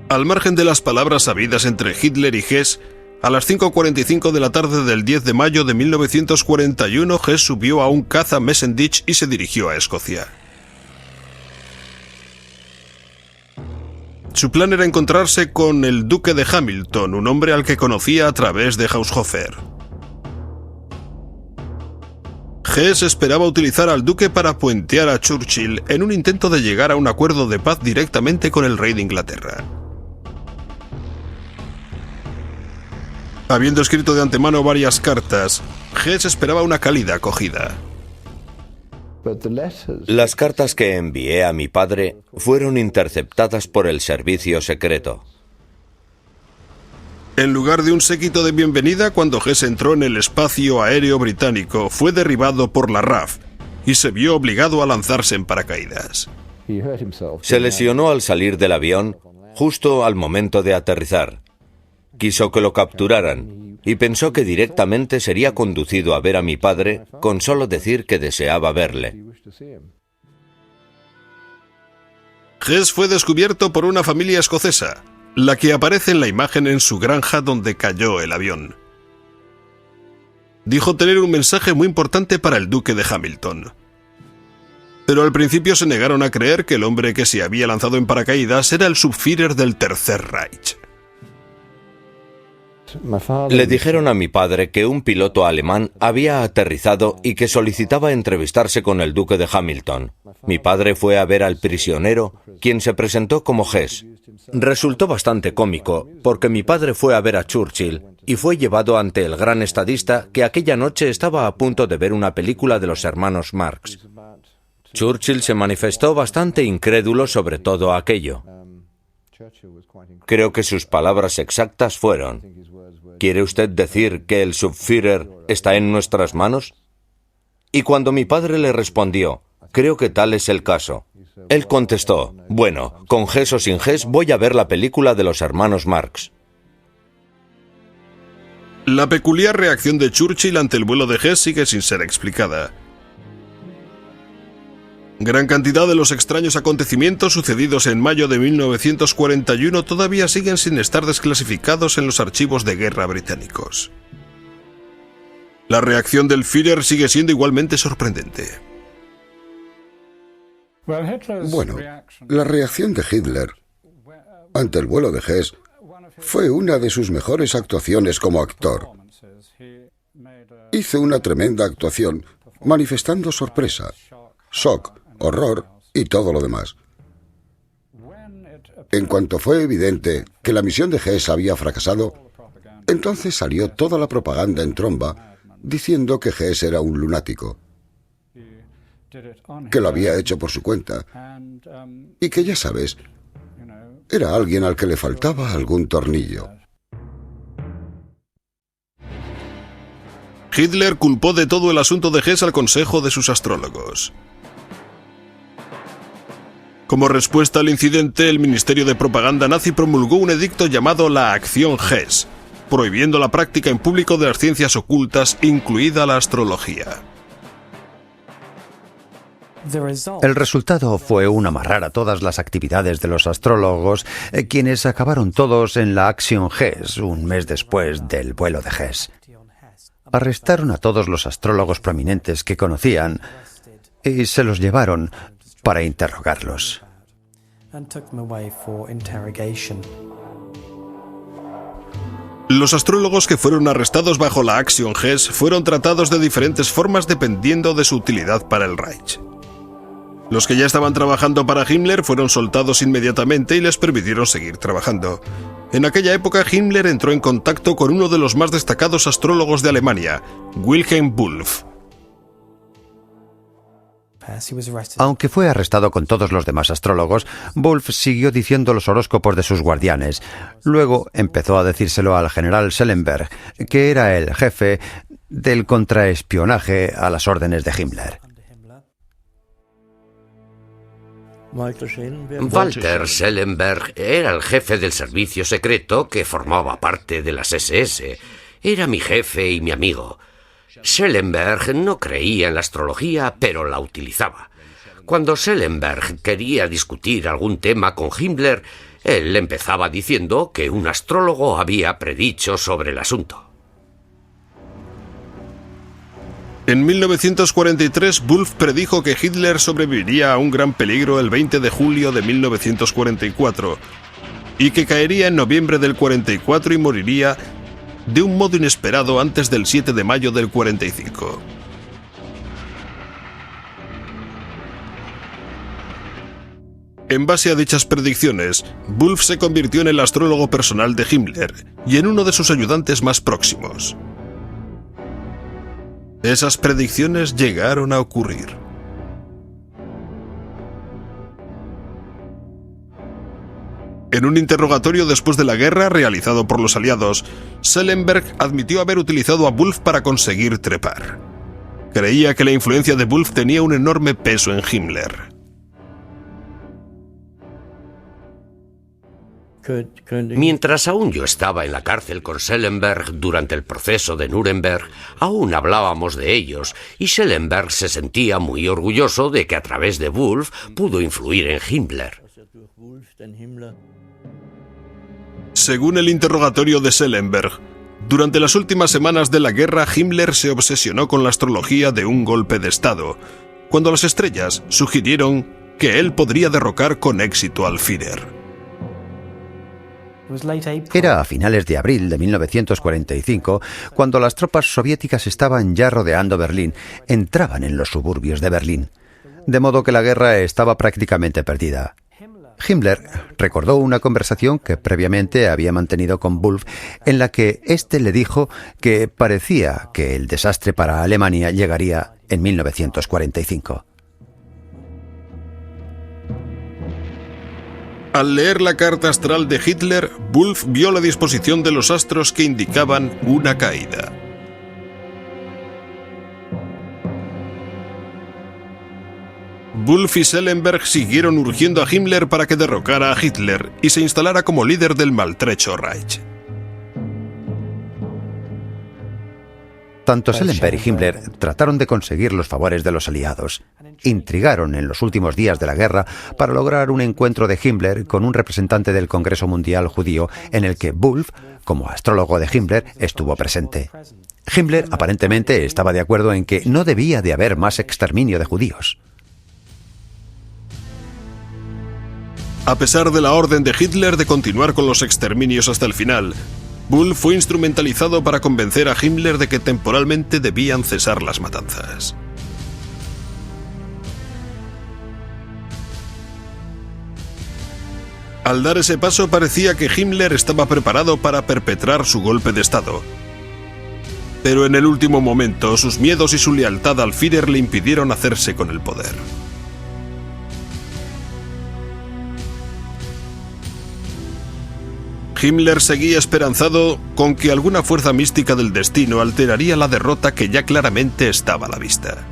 Al margen de las palabras habidas entre Hitler y Hess, a las 5:45 de la tarde del 10 de mayo de 1941, Hess subió a un caza Messerschmitt y se dirigió a Escocia. Su plan era encontrarse con el duque de Hamilton, un hombre al que conocía a través de Haushofer. Hess esperaba utilizar al duque para puentear a Churchill en un intento de llegar a un acuerdo de paz directamente con el rey de Inglaterra. Habiendo escrito de antemano varias cartas, Hess esperaba una cálida acogida. Las cartas que envié a mi padre fueron interceptadas por el servicio secreto. En lugar de un séquito de bienvenida, cuando Hess entró en el espacio aéreo británico, fue derribado por la RAF y se vio obligado a lanzarse en paracaídas. Se lesionó al salir del avión justo al momento de aterrizar. Quiso que lo capturaran y pensó que directamente sería conducido a ver a mi padre con solo decir que deseaba verle. Hess fue descubierto por una familia escocesa, la que aparece en la imagen en su granja donde cayó el avión. Dijo tener un mensaje muy importante para el duque de Hamilton. Pero al principio se negaron a creer que el hombre que se había lanzado en paracaídas era el Subführer del Tercer Reich. Le dijeron a mi padre que un piloto alemán había aterrizado y que solicitaba entrevistarse con el duque de Hamilton. Mi padre fue a ver al prisionero, quien se presentó como Hess. Resultó bastante cómico, porque mi padre fue a ver a Churchill y fue llevado ante el gran estadista que aquella noche estaba a punto de ver una película de los hermanos Marx. Churchill se manifestó bastante incrédulo sobre todo aquello. Creo que sus palabras exactas fueron: ¿quiere usted decir que el Subführer está en nuestras manos? Y cuando mi padre le respondió: creo que tal es el caso, él contestó: bueno, con Hess o sin Hess voy a ver la película de los hermanos Marx. La peculiar reacción de Churchill ante el vuelo de Hess sigue sin ser explicada. Gran cantidad de los extraños acontecimientos sucedidos en mayo de 1941 todavía siguen sin estar desclasificados en los archivos de guerra británicos. La reacción del Führer sigue siendo igualmente sorprendente. Bueno, la reacción de Hitler ante el vuelo de Hess fue una de sus mejores actuaciones como actor. Hizo una tremenda actuación, manifestando sorpresa, shock, horror y todo lo demás. En cuanto fue evidente que la misión de Hess había fracasado, entonces salió toda la propaganda en tromba diciendo que Hess era un lunático, que lo había hecho por su cuenta y que, ya sabes, era alguien al que le faltaba algún tornillo. Hitler culpó de todo el asunto de Hess al consejo de sus astrólogos. Como respuesta al incidente, el Ministerio de Propaganda nazi promulgó un edicto llamado la Acción Hess, prohibiendo la práctica en público de las ciencias ocultas, incluida la astrología. El resultado fue un amarrar a todas las actividades de los astrólogos, quienes acabaron todos en la Acción Hess un mes después del vuelo de Hess. Arrestaron a todos los astrólogos prominentes que conocían y se los llevaron para interrogarlos. Los astrólogos que fueron arrestados bajo la Acción Hess fueron tratados de diferentes formas dependiendo de su utilidad para el Reich. Los que ya estaban trabajando para Himmler fueron soltados inmediatamente y les permitieron seguir trabajando. En aquella época, Himmler entró en contacto con uno de los más destacados astrólogos de Alemania, Wilhelm Wulff. Aunque fue arrestado con todos los demás astrólogos, Wulff siguió diciendo los horóscopos de sus guardianes. Luego empezó a decírselo al general Schellenberg, que era el jefe del contraespionaje a las órdenes de Himmler. Walter Schellenberg era el jefe del servicio secreto que formaba parte de las SS. Era mi jefe y mi amigo. Schellenberg no creía en la astrología, pero la utilizaba. Cuando Schellenberg quería discutir algún tema con Himmler, él empezaba diciendo que un astrólogo había predicho sobre el asunto. En 1943, Wolf predijo que Hitler sobreviviría a un gran peligro el 20 de julio de 1944 y que caería en noviembre del 44 y moriría de un modo inesperado antes del 7 de mayo del 45. En base a dichas predicciones, Wolf se convirtió en el astrólogo personal de Himmler y en uno de sus ayudantes más próximos. Esas predicciones llegaron a ocurrir. En un interrogatorio después de la guerra realizado por los aliados, Schellenberg admitió haber utilizado a Wolf para conseguir trepar. Creía que la influencia de Wolf tenía un enorme peso en Himmler. Mientras aún yo estaba en la cárcel con Schellenberg durante el proceso de Nuremberg, aún hablábamos de ellos, y Schellenberg se sentía muy orgulloso de que a través de Wolf pudo influir en Himmler. Según el interrogatorio de Schellenberg, durante las últimas semanas de la guerra, Himmler se obsesionó con la astrología de un golpe de Estado, cuando las estrellas sugirieron que él podría derrocar con éxito al Führer. Era a finales de abril de 1945, cuando las tropas soviéticas estaban ya rodeando Berlín, entraban en los suburbios de Berlín, de modo que la guerra estaba prácticamente perdida. Himmler recordó una conversación que previamente había mantenido con Wolf, en la que éste le dijo que parecía que el desastre para Alemania llegaría en 1945. Al leer la carta astral de Hitler, Wolf vio la disposición de los astros que indicaban una caída. Wolf y Schellenberg siguieron urgiendo a Himmler para que derrocara a Hitler y se instalara como líder del maltrecho Reich. Tanto Schellenberg y Himmler trataron de conseguir los favores de los aliados. Intrigaron en los últimos días de la guerra para lograr un encuentro de Himmler con un representante del Congreso Mundial Judío en el que Wolf, como astrólogo de Himmler, estuvo presente. Himmler aparentemente estaba de acuerdo en que no debía de haber más exterminio de judíos. A pesar de la orden de Hitler de continuar con los exterminios hasta el final, Wolf fue instrumentalizado para convencer a Himmler de que temporalmente debían cesar las matanzas. Al dar ese paso parecía que Himmler estaba preparado para perpetrar su golpe de Estado. Pero en el último momento, sus miedos y su lealtad al Führer le impidieron hacerse con el poder. Himmler seguía esperanzado con que alguna fuerza mística del destino alteraría la derrota que ya claramente estaba a la vista.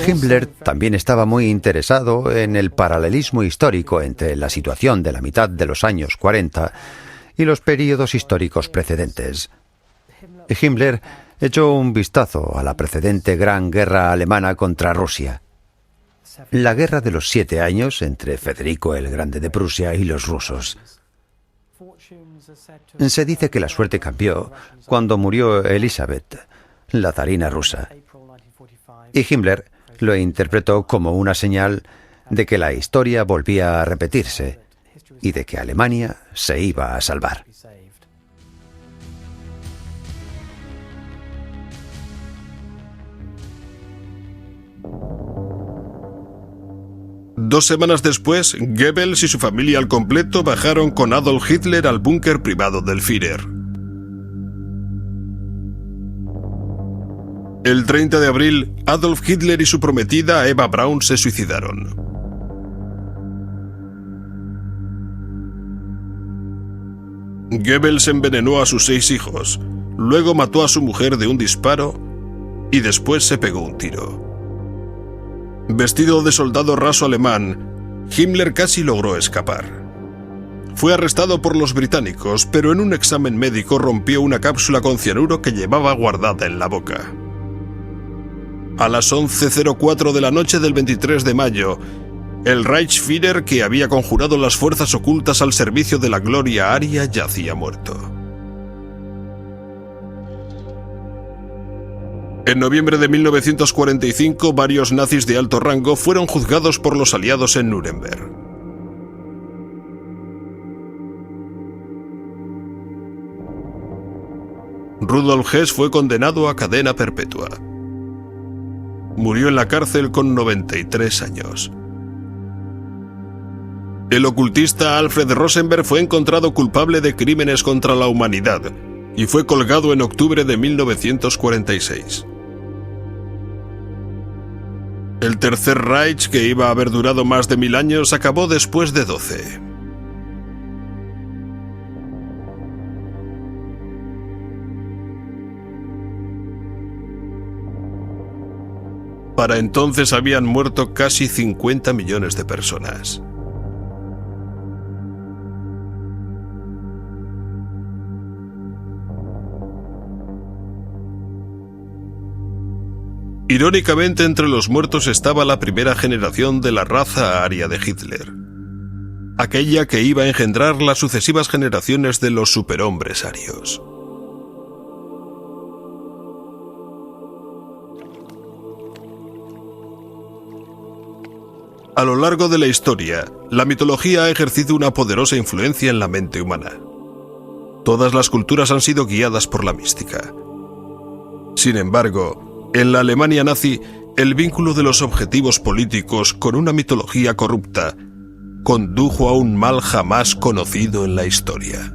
Himmler también estaba muy interesado en el paralelismo histórico entre la situación de la mitad de los años 40 y los períodos históricos precedentes. Himmler echó un vistazo a la precedente Gran Guerra Alemana contra Rusia. La Guerra de los 7 años entre Federico el Grande de Prusia y los rusos. Se dice que la suerte cambió cuando murió Elizabeth, la zarina rusa. Y Himmler lo interpretó como una señal de que la historia volvía a repetirse y de que Alemania se iba a salvar. Dos semanas después, Goebbels y su familia al completo bajaron con Adolf Hitler al búnker privado del Führer. El 30 de abril, Adolf Hitler y su prometida Eva Braun se suicidaron. Goebbels envenenó a sus 6 hijos, luego mató a su mujer de un disparo y después se pegó un tiro. Vestido de soldado raso alemán, Himmler casi logró escapar. Fue arrestado por los británicos, pero en un examen médico rompió una cápsula con cianuro que llevaba guardada en la boca. A las 11:04 de la noche del 23 de mayo, el Reichsführer, que había conjurado las fuerzas ocultas al servicio de la gloria aria, yacía muerto. En noviembre de 1945, varios nazis de alto rango fueron juzgados por los aliados en Nuremberg. Rudolf Hess fue condenado a cadena perpetua. Murió en la cárcel con 93 años. El ocultista Alfred Rosenberg fue encontrado culpable de crímenes contra la humanidad y fue colgado en octubre de 1946. El Tercer Reich, que iba a haber durado más de 1000 años, acabó después de 12. Para entonces habían muerto casi 50 millones de personas. Irónicamente, entre los muertos estaba la primera generación de la raza aria de Hitler, aquella que iba a engendrar las sucesivas generaciones de los superhombres arios. A lo largo de la historia, la mitología ha ejercido una poderosa influencia en la mente humana. Todas las culturas han sido guiadas por la mística. Sin embargo, en la Alemania nazi, el vínculo de los objetivos políticos con una mitología corrupta condujo a un mal jamás conocido en la historia.